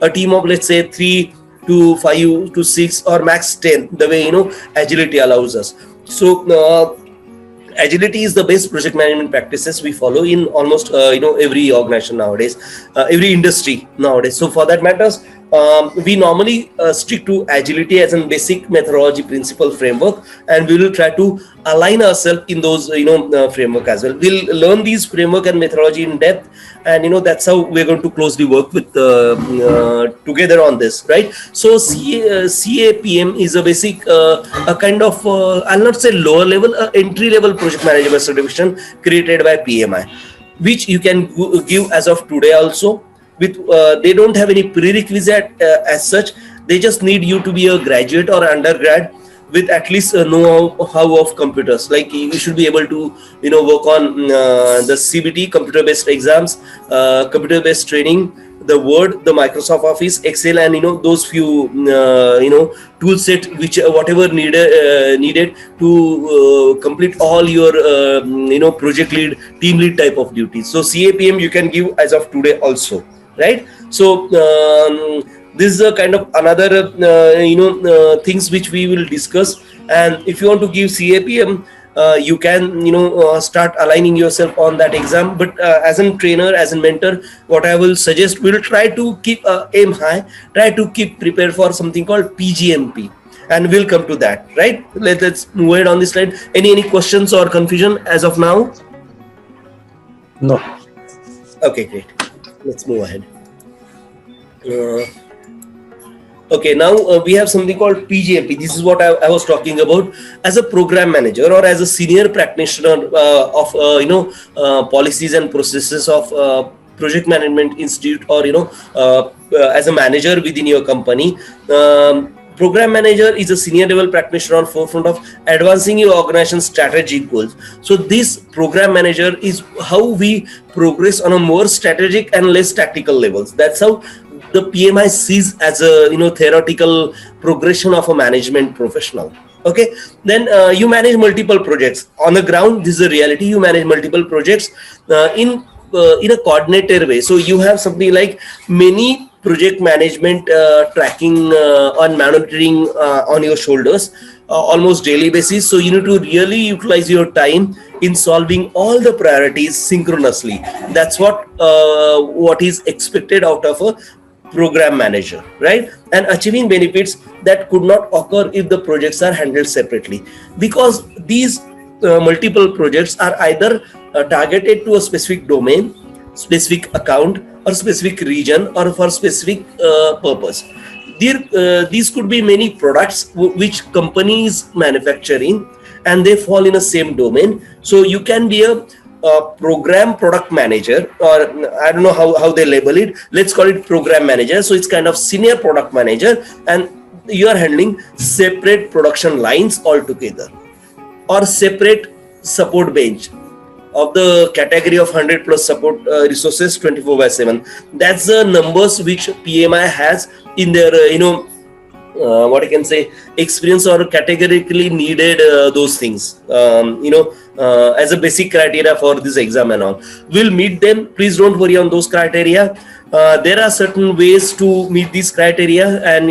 a team of, let's say, 3 to 5 to 6 or max 10, the way agility allows us. So agility is the best project management practices we follow in almost every organization nowadays, every industry nowadays. So for that matters, we normally stick to agility as a basic methodology principle framework, and we will try to align ourselves in those framework as well. We'll learn these framework and methodology in depth, and that's how we're going to closely work with together on this, right? So CAPM is a basic a kind of I'll not say lower level, entry level project management certification created by PMI, which you can give as of today also. With they don't have any prerequisite as such. They just need you to be a graduate or undergrad with at least know-how of computers. Like you should be able to work on the CBT, computer-based exams, computer-based training, the Word, the Microsoft Office, Excel, and those few tool set which whatever needed to complete all your project lead, team lead type of duties. So CAPM you can give as of today also, right? So this is a kind of another things which we will discuss. And if you want to give CAPM, you can start aligning yourself on that exam. But as a trainer, as a mentor, what I will suggest, we'll try to keep aim high, try to keep prepared for something called PGMP, and we'll come to that, right? Let's move ahead on this slide. Any questions or confusion as of now? No. Okay, great. Let's move ahead. Okay, now we have something called PGMP. This is what I was talking about. As a program manager or as a senior practitioner of policies and processes of project management institute, or as a manager within your company, program manager is a senior level practitioner on forefront of advancing your organization's strategic goals. So this program manager is how we progress on a more strategic and less tactical levels. That's how the PMI sees as a theoretical progression of a management professional. Okay, then you manage multiple projects on the ground. This is a reality. You manage multiple projects in a coordinated way. So you have something like many project management tracking and monitoring on your shoulders almost daily basis. So you need to really utilize your time in solving all the priorities synchronously. That's what is expected out of a program manager, right? And achieving benefits that could not occur if the projects are handled separately, because these multiple projects are either targeted to a specific domain, specific account, or specific region, or for specific purpose. These could be many products which companies manufacturing, and they fall in the same domain. So you can be a program product manager, or I don't know how they label it. Let's call it program manager. So it's kind of senior product manager, and you are handling separate production lines altogether, or separate support bench of the category of 100 plus support resources 24/7. That's the numbers which PMI has in their what I can say, experience or categorically needed those things as a basic criteria for this exam and all. We'll meet them. Please don't worry on those criteria. There are certain ways to meet these criteria, and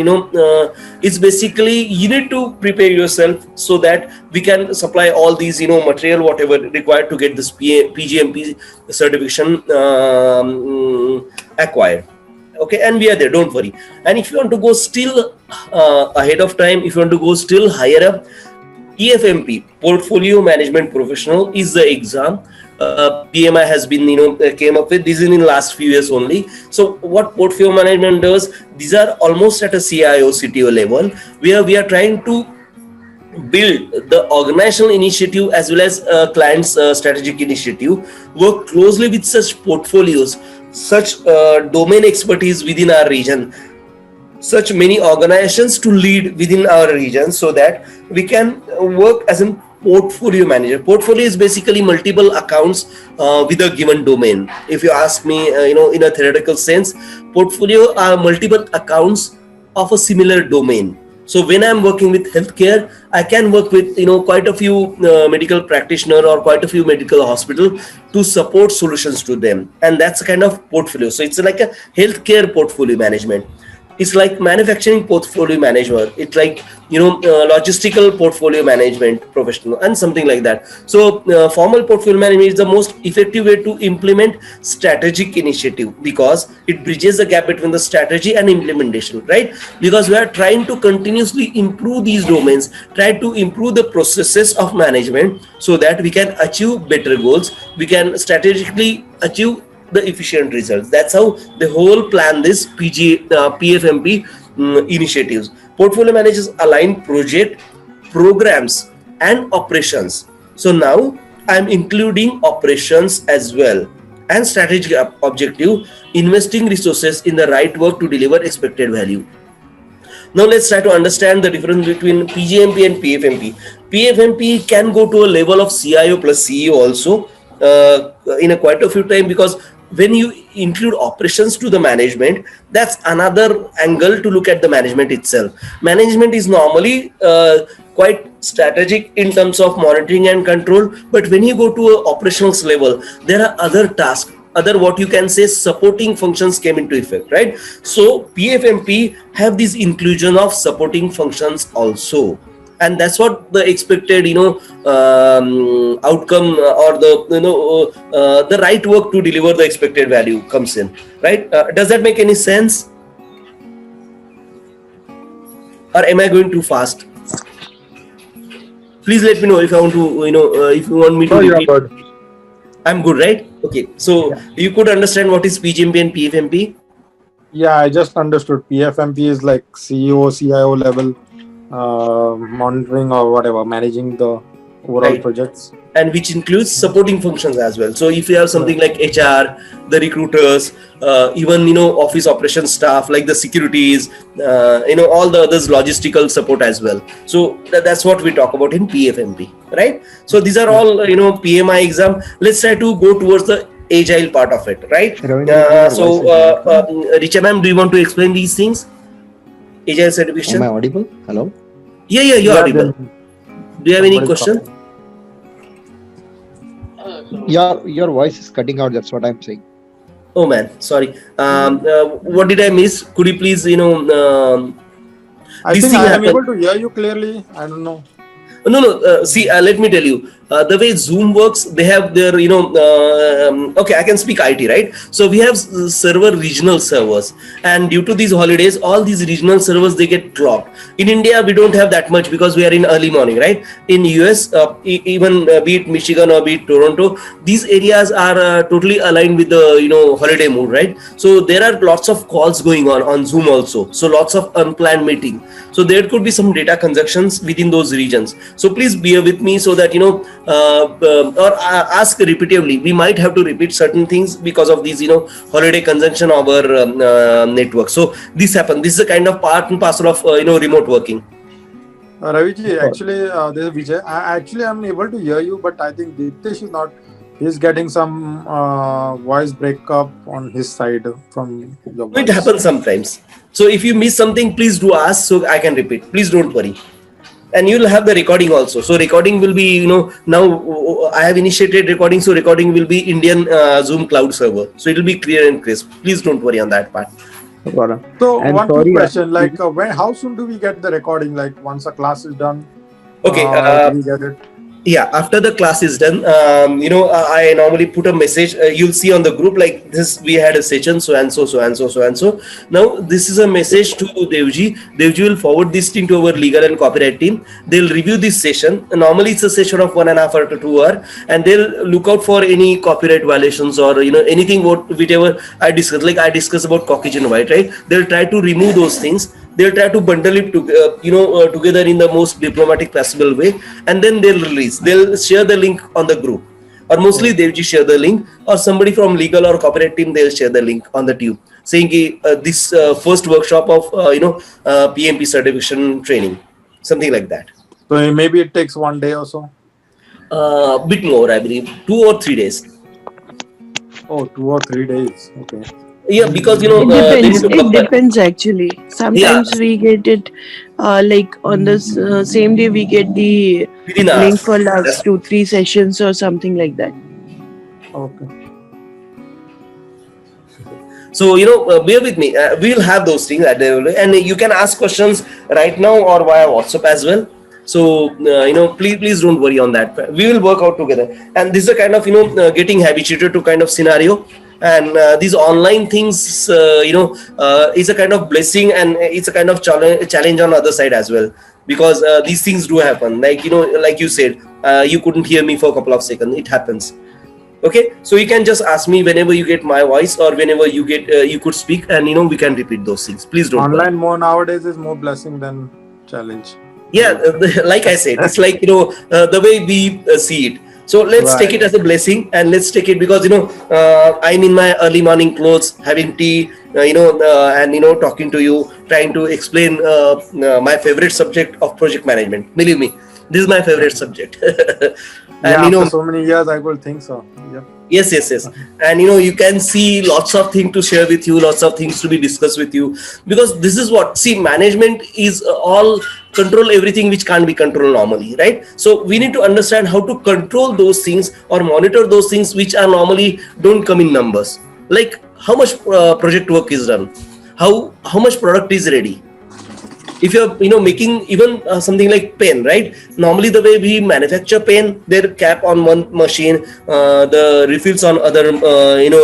it's basically you need to prepare yourself so that we can supply all these material whatever required to get this PGMP certification acquired. Okay, and we are there, don't worry. And if you want to go still ahead of time, if you want to go still higher up, PFMP, Portfolio Management Professional, is the exam PMI has been came up with. This is in the last few years only. So what portfolio management does, these are almost at a CIO CTO level, where we are trying to build the organizational initiative as well as clients strategic initiative, work closely with such portfolios, such domain expertise within our region, such many organizations to lead within our region, so that we can work as a portfolio manager. Portfolio is basically multiple accounts with a given domain. If you ask me, in a theoretical sense, portfolio are multiple accounts of a similar domain. So when I'm working with healthcare, I can work with quite a few medical practitioner or quite a few medical hospital to support solutions to them, and that's a kind of portfolio. So it's like a healthcare portfolio management. It's like manufacturing portfolio management. It's like logistical portfolio management professional and something like that. So formal portfolio management is the most effective way to implement strategic initiative, because it bridges the gap between the strategy and implementation, right? Because we are trying to continuously improve these domains, try to improve the processes of management so that we can achieve better goals. We can strategically achieve the efficient results. That's how the whole plan this PFMP initiatives. Portfolio managers align project, programs, and operations. So now I'm including operations as well, and strategic objective, investing resources in the right work to deliver expected value. Now let's try to understand the difference between PGMP and PFMP. PFMP can go to a level of CIO plus CEO also in a quite a few time, because when you include operations to the management, that's another angle to look at the management itself. Management is normally quite strategic in terms of monitoring and control, but when you go to a operations level, there are other tasks, other what you can say supporting functions came into effect, right? So PFMP have this inclusion of supporting functions also, and that's what the expected outcome or the right work to deliver the expected value comes in, right? Does that make any sense, or am I going too fast? Please let me know if I want to if you want me to repeat. Good. I'm good, right? Okay, so you could understand what is PGMP and PFMP. Yeah, I just understood. PFMP is like CEO, CIO level monitoring or whatever, managing the overall Right. projects. And which includes supporting functions as well. So if you have something like HR, the recruiters, even office operations staff like the securities, all the others logistical support as well. So that's what we talk about in PFMP, right? So these are all PMI exam. Let's try to go towards the agile part of it, right? Richa ma'am, do you want to explain these things? Agile certification. Am I audible? Hello? Yeah, you're audible. Do you have any question? Your voice is cutting out. That's what I'm saying. Oh man, sorry. What did I miss? Could you please, I think I am able to hear you clearly. I don't know. No. See, let me tell you. The way Zoom works, they have their, okay, I can speak IT, right? So we have regional servers, and due to these holidays, all these regional servers, they get clogged. In India, we don't have that much because we are in early morning, right? In US, even be it Michigan or be it Toronto, these areas are totally aligned with the, holiday mood, right? So there are lots of calls going on Zoom also. So lots of unplanned meeting. So there could be some data conjunctions within those regions. So please bear with me so that, or ask repeatedly. We might have to repeat certain things because of these, holiday conjunction of our network. So this happens. This is a kind of part and parcel of, remote working. Raviji, actually, this is Vijay. I am able to hear you, but I think Ditesh is not. He's getting some voice breakup on his side from your voice. It happens sometimes. So if you miss something, please do ask so I can repeat. Please don't worry. And you'll have the recording also. So recording will be, now I have initiated recording. So recording will be Indian Zoom cloud server. So it will be clear and crisp. Please don't worry on that part. So one quick question, like how soon do we get the recording? Like once a class is done? Okay. We get it? Yeah, after the class is done, I normally put a message. You'll see on the group like this. We had a session, so and so. Now this is a message to Devji. Devji will forward this thing to our legal and copyright team. They'll review this session. Normally it's a session of 1.5 hour to 2 hours, and they'll look out for any copyright violations or anything whatever I discuss. Like I discuss about Caucasian white, right? They'll try to remove those things. They'll try to bundle it together in the most diplomatic possible way, and then they'll release. They'll share the link on the group, or mostly they'll just share the link, or somebody from legal or copyright team, they'll share the link on the tube saying this first workshop of PMP certification training, something like that. So maybe it takes 1 day or so. Bit more, I believe, 2 or 3 days. Oh, 2 or 3 days. Okay. Yeah, because it depends actually. Sometimes we get it like on the same day we get the link for last 2-3 sessions or something like that. Okay. So bear with me. We'll have those things at the level, and you can ask questions right now or via WhatsApp as well. So please don't worry on that. We will work out together, and this is a kind of getting habituated to kind of scenario. And these online things is a kind of blessing, and it's a kind of challenge on the other side as well, because these things do happen, like like you said, you couldn't hear me for a couple of seconds. It happens. Okay, so you can just ask me whenever you get my voice, or whenever you get you could speak, and we can repeat those things. Please don't online worry. More nowadays is more blessing than challenge. Yeah, like I said, it's like the way we see it. So let's take Right. it as a blessing, and let's take it because I'm in my early morning clothes, having tea, and talking to you, trying to explain my favorite subject of project management. Believe me, this is my favorite subject. And Yeah, after so many years, I would think so. Yeah. yes, and you can see lots of things to share with you, lots of things to be discussed with you, because this is what, see, management is all control everything which can't be controlled normally, right? So we need to understand how to control those things or monitor those things which are normally don't come in numbers, like how much project work is done, how much product is ready. If you're making even something like pen, right? Normally the way we manufacture pen, their cap on one machine, the refills on other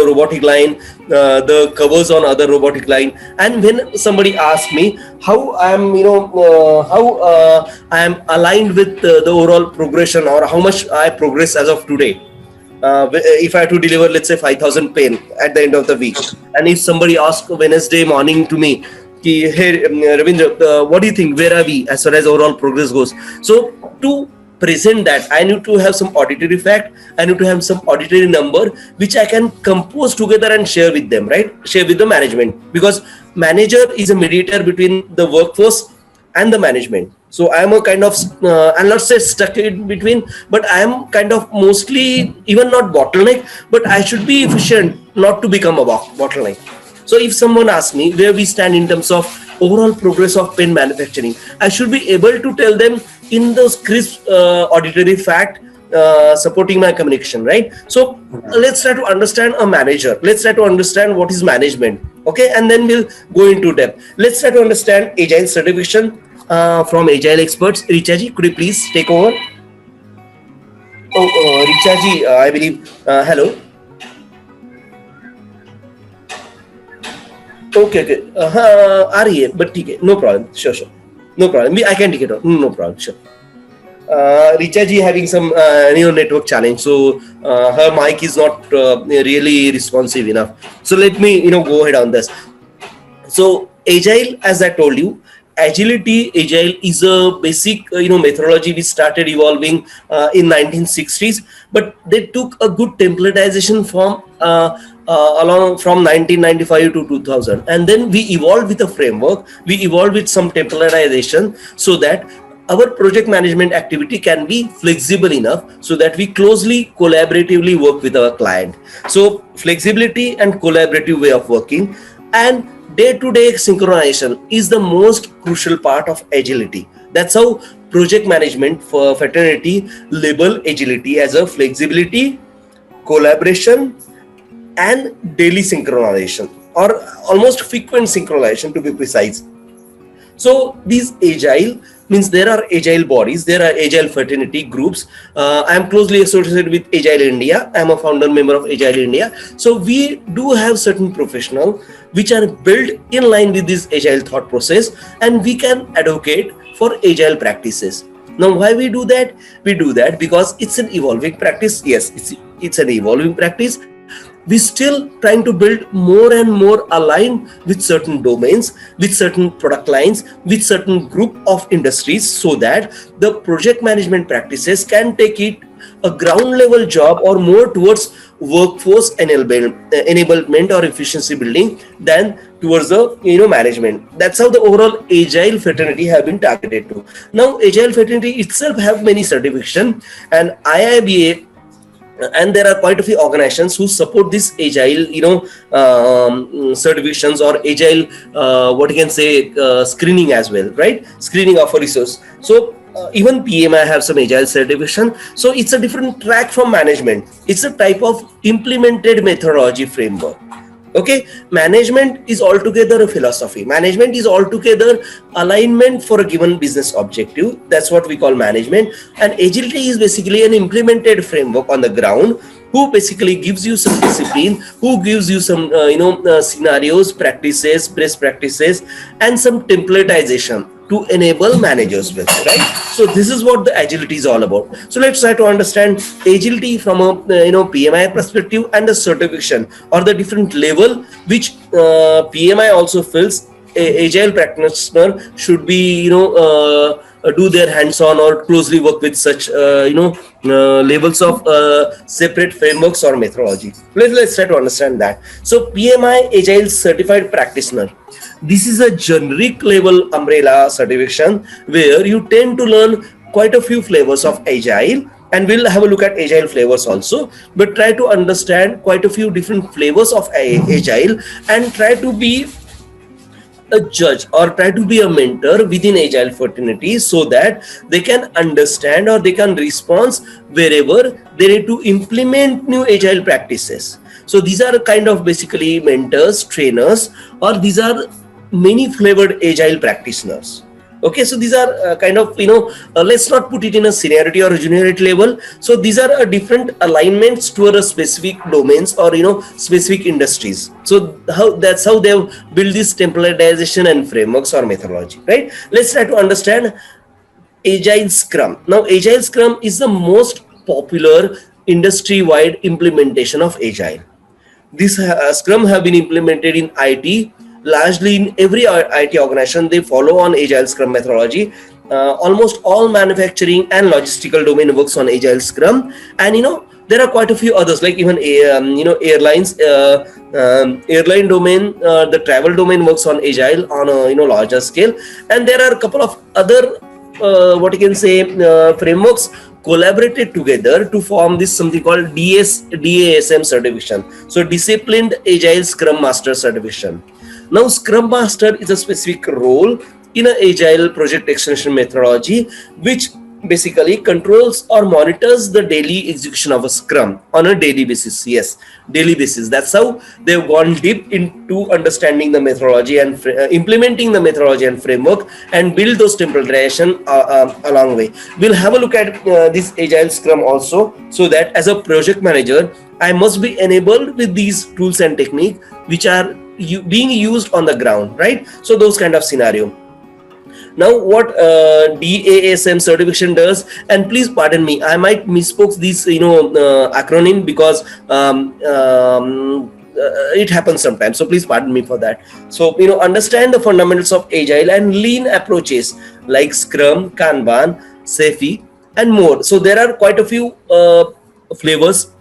robotic line, the covers on other robotic line. And when somebody asks me how I am aligned with the overall progression, or how much I progress as of today, if I had to deliver, let's say, 5,000 pen at the end of the week, and if somebody asks Wednesday morning to me, hey Ravindra, what do you think? Where are we as far as overall progress goes? So to present that, I need to have some auditory fact, I need to have some auditory number which I can compose together and share with them, right? Share with the management, because manager is a mediator between the workforce and the management. So I am a kind of I'll not say stuck in between, but I am kind of mostly even not bottleneck, but I should be efficient not to become a bottleneck. So if someone asks me where we stand in terms of overall progress of pen manufacturing, I should be able to tell them in those crisp auditory fact supporting my communication, right? So let's try to understand a manager. Let's try to understand what is management, okay? And then we'll go into depth. Let's try to understand Agile certification from Agile experts. Richa-ji, could you please take over? Oh, Richa-ji, I believe. Hello. Okay. आ रही है, but ठीक है, no problem, sure, no problem. I can take it out, no problem, sure. Richa ji having some network challenge, so her mic is not really responsive enough. So let me go ahead on this. So Agile, as I told you, Agile is a basic methodology which started evolving in 1960s, but they took a good templatization from along from 1995 to 2000, and then we evolved with a framework, we evolved with some templatization, so that our project management activity can be flexible enough so that we closely collaboratively work with our client. So flexibility and collaborative way of working and day-to-day synchronization is the most crucial part of agility. That's how project management for fraternity label agility as a flexibility, collaboration, and daily synchronization, or almost frequent synchronization to be precise. So these Agile means there are Agile bodies, there are Agile fraternity groups. I am closely associated with Agile India. I am a founder member of Agile India. So we do have certain professionals which are built in line with this Agile thought process, and we can advocate for Agile practices. Now, why we do that? We do that because it's an evolving practice. Yes, it's an evolving practice. We still trying to build more and more aligned with certain domains, with certain product lines, with certain group of industries, so that the project management practices can take it a ground level job or more towards workforce enablement or efficiency building than towards the management. That's how the overall Agile fraternity have been targeted to. Now, Agile fraternity itself have many certification, and IIBA, and there are quite a few organizations who support this Agile certifications or Agile what you can say screening as well, right? Screening of a resource. So even PMI have some Agile certification. So it's a different track from management. It's a type of implemented methodology framework. Okay, management is altogether a philosophy. Management is altogether alignment for a given business objective. That's what we call management. And agility is basically an implemented framework on the ground, who basically gives you some discipline, who gives you some scenarios, practices, best practices, and some templatization to enable managers with, right? So this is what the agility is all about. So let's try to understand agility from a PMI perspective and the certification or the different level which PMI also feels Agile practitioner should be do their hands-on or closely work with such levels of separate frameworks or methodology. Let's try to understand that. So PMI Agile Certified Practitioner, this is a generic level umbrella certification where you tend to learn quite a few flavors of Agile, and we'll have a look at Agile flavors also, but try to understand quite a few different flavors of Agile and try to be a judge or try to be a mentor within Agile fraternity so that they can understand or they can respond wherever they need to implement new Agile practices. So these are kind of basically mentors, trainers, or these are many flavored Agile practitioners. Okay, so these are kind of, let's not put it in a seniority or a juniority level. So these are different alignments toward a specific domains or, specific industries. So that's how they've built this templatization and frameworks or methodology, right? Let's try to understand Agile Scrum. Now, Agile Scrum is the most popular industry-wide implementation of Agile. This Scrum have been implemented in IT. Largely in every IT organization, they follow on Agile Scrum methodology. Almost all manufacturing and logistical domain works on Agile Scrum, and there are quite a few others, like even airlines, airline domain, the travel domain works on Agile on a larger scale, and there are a couple of other frameworks collaborated together to form this something called DASM certification. So Disciplined Agile Scrum Master certification. Now, Scrum Master is a specific role in an Agile project extension methodology, which basically controls or monitors the daily execution of a Scrum on a daily basis. Yes, daily basis. That's how they've gone deep into understanding the methodology and implementing the methodology and framework and build those templatization along the way. We'll have a look at this Agile Scrum also, so that as a project manager, I must be enabled with these tools and technique which are being used on the ground, right? So those kind of scenario. Now, what DASM certification does, and please pardon me, I might misspoke this acronym because it happens sometimes, so please pardon me for that. So understand the fundamentals of Agile and lean approaches like Scrum, Kanban, Cefi, and more. So there are quite a few flavors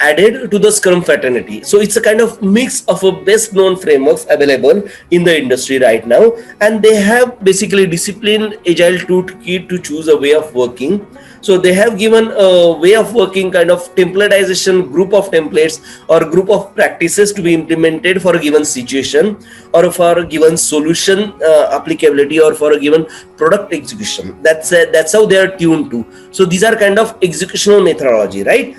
added to the Scrum fraternity. So it's a kind of mix of a best known frameworks available in the industry right now, and they have basically disciplined Agile toolkit to choose a way of working. So they have given a way of working kind of templatization group of templates or group of practices to be implemented for a given situation or for a given solution applicability or for a given product execution. That's how they are tuned to. So these are kind of executional methodology, right?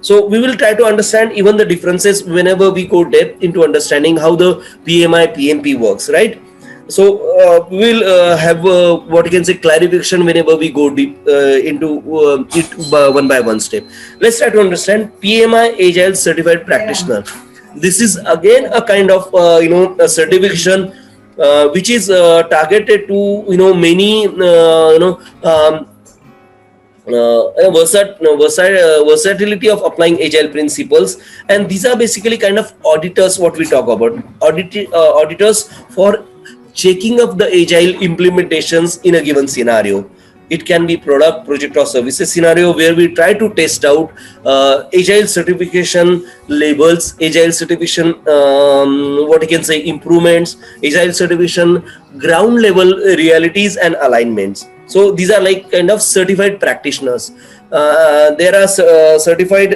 So we will try to understand even the differences whenever we go depth into understanding how the PMI PMP works, right? So we will have what you can say clarification whenever we go deep into it one by one step. Let's try to understand PMI Agile Certified Practitioner. This is again a kind of a certification which is targeted to many versatility of applying Agile principles, and these are basically kind of auditors. What we talk about auditors for checking of the Agile implementations in a given scenario. It can be product, project, or services scenario where we try to test out Agile certification labels, Agile certification, what you can say, improvements, Agile certification, ground level realities and alignments. So these are like kind of certified practitioners. There are certified,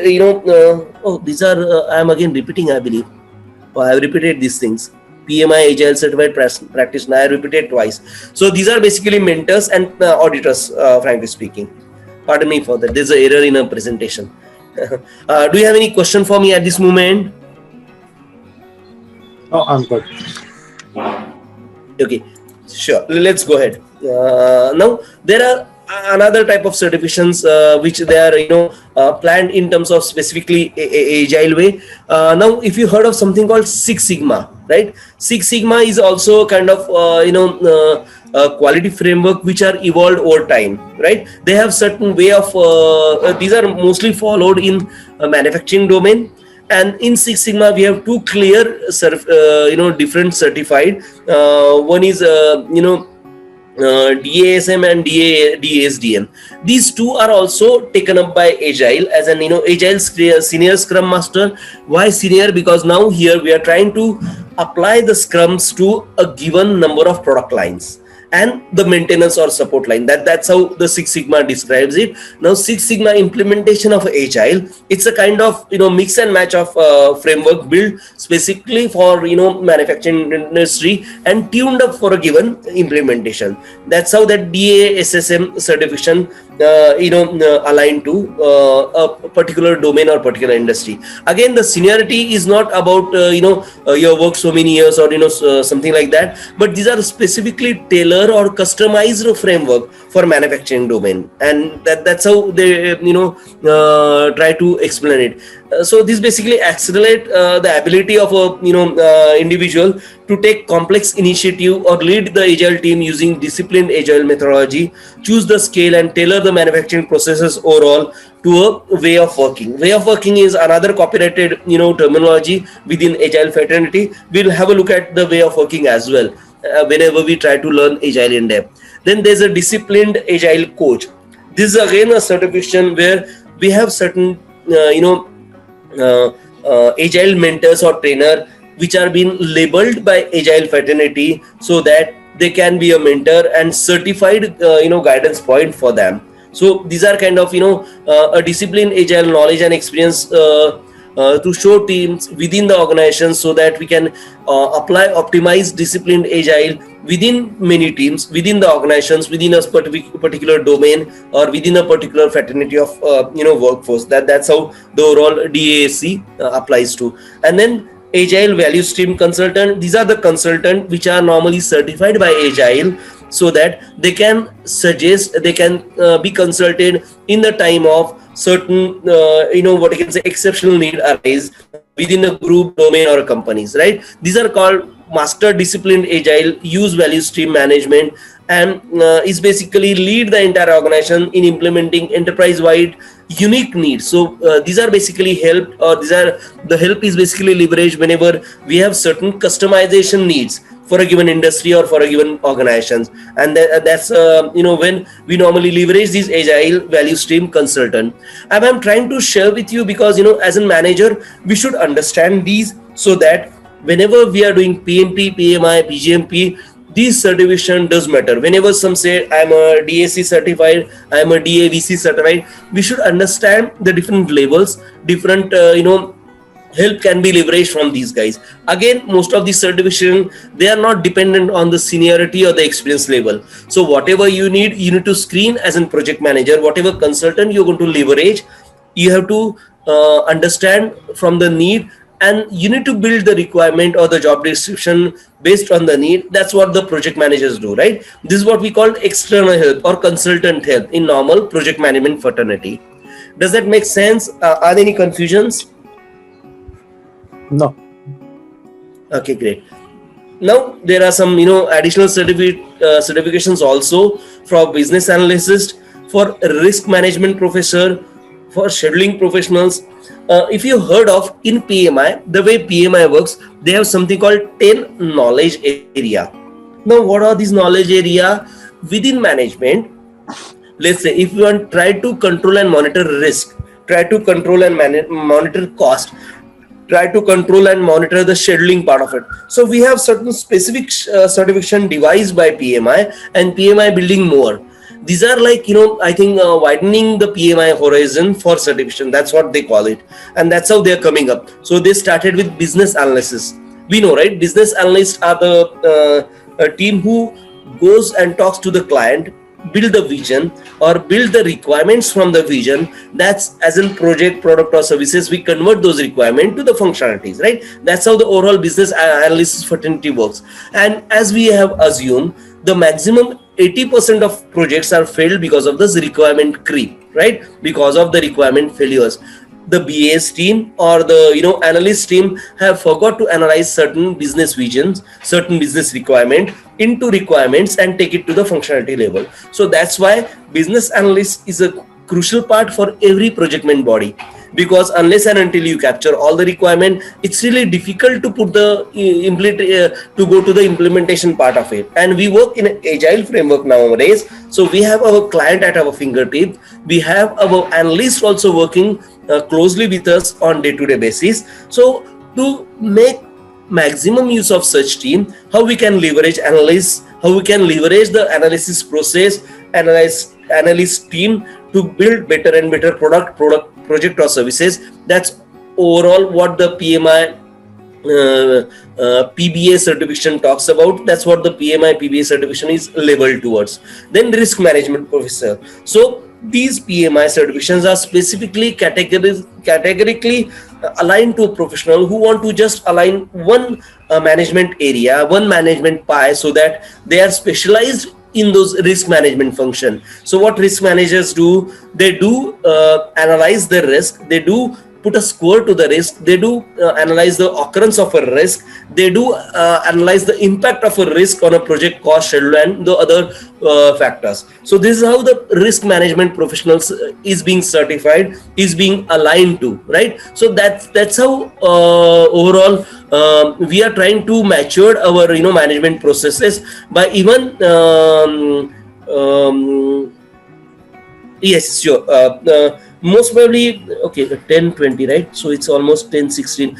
these are, I'm again repeating, I believe. I have repeated these things. PMI Agile Certified Practitioner, I repeated twice. So these are basically mentors and auditors, frankly speaking. Pardon me for that. There's an error in a presentation. Do you have any question for me at this moment? Oh, I'm good. Okay, sure. Let's go ahead. Now, there are another type of certifications which they are planned in terms of specifically Agile way. Now, if you heard of something called Six Sigma, right? Six Sigma is also kind of quality framework which are evolved over time, right? They have certain way of these are mostly followed in manufacturing domain. And in Six Sigma, we have two clear different certified. One is DASM and DASDM. These two are also taken up by Agile as an Agile senior Scrum Master. Why senior? Because now here we are trying to apply the Scrums to a given number of product lines and the maintenance or support line. That's how the Six Sigma describes it. Now Six Sigma implementation of Agile, it's a kind of mix and match of framework built specifically for manufacturing industry and tuned up for a given implementation. That's how that DA-SSM certification aligned to a particular domain or particular industry. Again, the seniority is not about your work so many years or something like that, but these are specifically tailored or customized framework for manufacturing domain, and that's how they try to explain it. So this basically accelerate the ability of a individual to take complex initiative or lead the Agile team using disciplined Agile methodology, choose the scale and tailor the manufacturing processes overall to a way of working. Way of working is another copyrighted terminology within Agile fraternity. We'll have a look at the way of working as well whenever we try to learn Agile in depth. Then there's a disciplined Agile coach. This is again a certification where we have certain Agile mentors or trainer which are being labeled by Agile fraternity so that they can be a mentor and certified guidance point for them. So these are kind of a disciplined Agile knowledge and experience to show teams within the organization so that we can apply optimized disciplined Agile within many teams, within the organizations, within a particular domain or within a particular fraternity of workforce. That's how the overall DAAC applies to. And then Agile value stream consultant, these are the consultant which are normally certified by Agile so that they can suggest, they can be consulted in the time of certain what I can say exceptional need arise within a group, domain or companies, right? These are called master disciplined Agile, use value stream management, and is basically lead the entire organization in implementing enterprise-wide unique needs. So these are basically help, or the help is basically leveraged whenever we have certain customization needs for a given industry or for a given organizations, and that's when we normally leverage these Agile value stream consultant. And I'm trying to share with you because as a manager we should understand these so that whenever we are doing PMP, PMI, PGMP, this certification does matter. Whenever some say I'm a DAC certified, I'm a DAVC certified, we should understand the different levels, different help can be leveraged from these guys. Again, most of these certification, they are not dependent on the seniority or the experience level. So whatever you need to screen as a project manager, whatever consultant you're going to leverage, you have to understand from the need, and you need to build the requirement or the job description based on the need. That's what the project managers do, right? This is what we call external help or consultant help in normal project management fraternity. Does that make sense? Are there any confusions? No. Okay, great. Now there are some additional certifications also for business analyst, for risk management professor, for scheduling professionals. If you heard of in PMI, the way PMI works, they have something called 10 knowledge area. Now what are these knowledge area within management? Let's say if you want try to control and monitor risk, try to control and monitor cost, try to control and monitor the scheduling part of it. So we have certain specific certification devised by PMI, and PMI building more. These are like, I think widening the PMI horizon for certification. That's what they call it. And that's how they're coming up. So they started with business analysis. We know, right? Business analysts are the team who goes and talks to the client, build the vision or build the requirements from the vision. That's as in project, product or services, we convert those requirements to the functionalities, right? That's how the overall business analysis fraternity works. And as we have assumed, the maximum 80% of projects are failed because of this requirement creep, right? Because of the requirement failures. The BAS team or the analyst team have forgot to analyze certain business visions, certain business requirement into requirements and take it to the functionality level. So that's why business analyst is a crucial part for every project management body. because unless and until you capture all the requirement, it's really difficult to put the to go to the implementation part of it. And we work in an agile framework nowadays, so we have our client at our fingertip, we have our analysts also working closely with us on day-to-day basis. So to make maximum use of such team, how we can leverage analysts, how we can leverage the analysis process, analyst team to build better and better project or services. That's overall what the PMI PBA certification talks about. That's what the PMI PBA certification is leveled towards. Then risk management, professor. So these PMI certifications are specifically categorically aligned to a professional who want to just align one management area, one management pie, so that they are specialized in those risk management function. So what risk managers do, they do analyze the risk, they do put a score to the risk, they do analyze the occurrence of a risk, they do analyze the impact of a risk on a project cost, schedule, and the other factors. So this is how the risk management professionals is being certified, is being aligned to, right? So that's how overall we are trying to mature our management processes by even yes, sure. Most probably, okay, 10:20, right? So it's almost 10:16.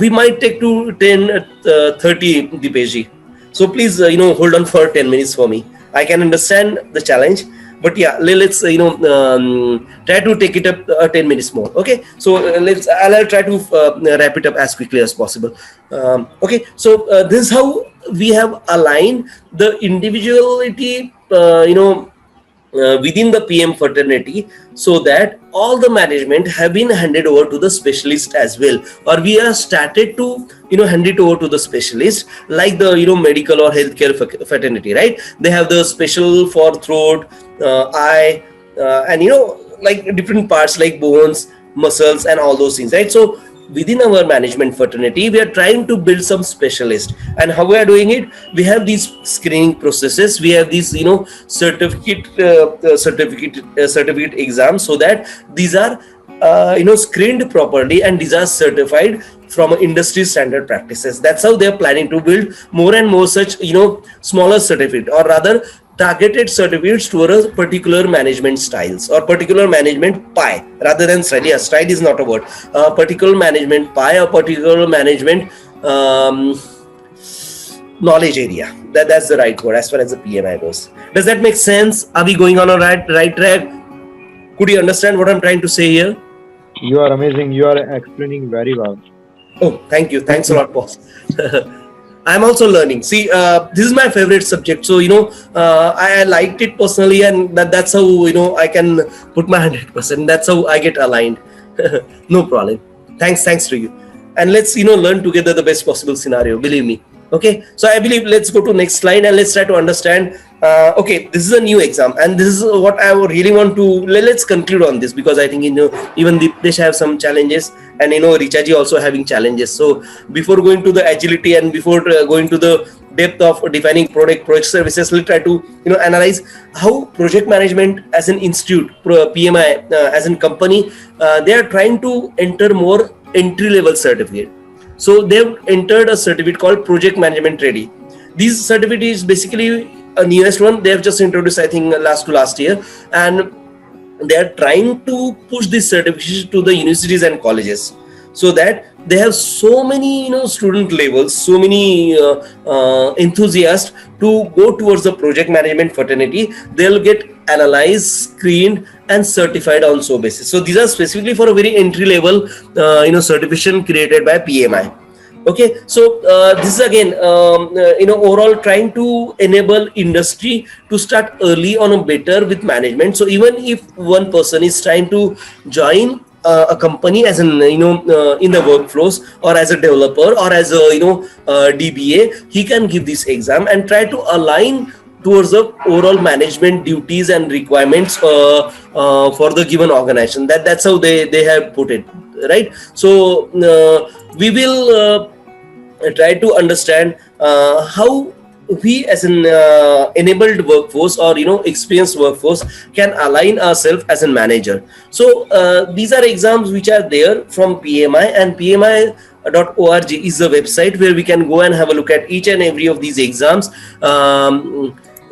We might take to 10:30, Dipesh. So please, hold on for 10 minutes for me. I can understand the challenge, but yeah, let's try to take it up 10 minutes more. Okay, so I'll try to wrap it up as quickly as possible. Okay, so this is how we have aligned the individuality, within the PM fraternity, so that all the management have been handed over to the specialist as well, or we are started to hand it over to the specialist, like the medical or healthcare fraternity, right? They have the special for throat, eye, and like different parts like bones, muscles, and all those things, right? So within our management fraternity, we are trying to build some specialists. And how we are doing it? We have these screening processes, we have these certificate exams, so that these are screened properly and these are certified from industry standard practices. That's how they are planning to build more and more such smaller certificate, or rather targeted certificates to a particular management styles or particular management pie, rather than style. Yeah, style is not a word. Particular management pie or particular management knowledge area. That's the right word as far as the PMI goes. Does that make sense? Are we going on a right track? Could you understand what I'm trying to say here? You are amazing. You are explaining very well. Oh, thank you. Thanks a lot, boss. I'm also learning. See, this is my favorite subject. So, I liked it personally, and that's how, I can put my 100%. That's how I get aligned. No problem. Thanks to you. And let's, learn together the best possible scenario. Believe me. Okay. So I believe let's go to next slide and let's try to understand. Okay, this is a new exam, and this is what I really want to. Let's conclude on this, because I think even Dipesh have some challenges, and Richaji also having challenges. So before going to the agility and before going to the depth of defining project services, let's try to analyze how project management as an institute, PMI as a company, they are trying to enter more entry-level certificate. So they've entered a certificate called Project Management Ready. This certificate is basically a newest one. They have just introduced, I think, last year, and they are trying to push this certification to the universities and colleges, so that they have so many student levels, so many enthusiasts to go towards the project management fraternity. They'll get analyzed, screened, and certified on so basis. So these are specifically for a very entry level certification created by PMI. Okay, so this is again overall trying to enable industry to start early on a better with management. So even if one person is trying to join a company as an in the workflows, or as a developer, or as a DBA, he can give this exam and try to align towards the overall management duties and requirements for the given organization. That's how they have put it, right? So we will try to understand how we as an enabled workforce or experienced workforce can align ourselves as a manager. So these are exams which are there from PMI, and PMI.org is the website where we can go and have a look at each and every of these exams.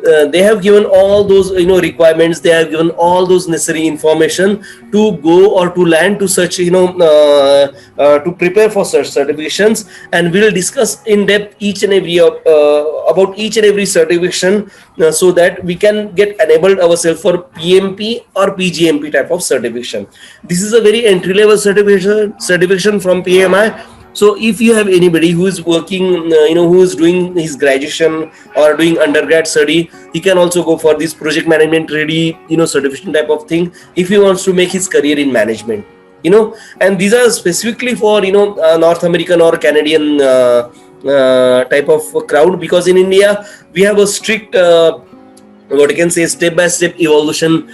They have given all those requirements, they have given all those necessary information to go or to land to such to prepare for such certifications, and we'll discuss in depth each and every about each and every certification, so that we can get enabled ourselves for PMP or PGMP type of certification. This is a very entry level certification from PMI. So if you have anybody who is working, who is doing his graduation or doing undergrad study, he can also go for this project management ready, certification type of thing if he wants to make his career in management, and these are specifically for, North American or Canadian type of crowd, because in India, we have a strict, what I can say, step-by-step evolution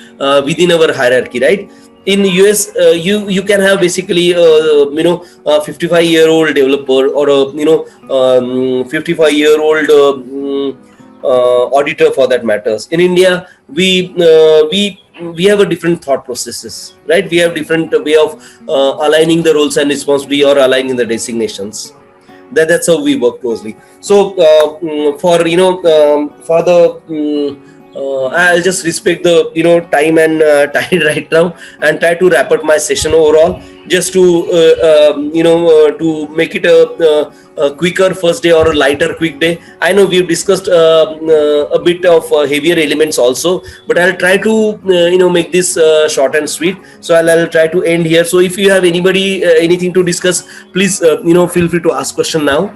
within our hierarchy, right? In US, you can have basically 55-year-old developer or a 55-year-old auditor for that matters. In India, we have a different thought processes, right? We have different way of aligning the roles and responsibility or aligning the designations. That's how we work closely. So for the I'll just respect the time and tide right now, and try to wrap up my session overall, just to to make it a quicker first day or a lighter quick day. I know we've discussed a bit of heavier elements also, but I'll try to make this short and sweet. So I'll try to end here. So if you have anything to discuss, please feel free to ask question now.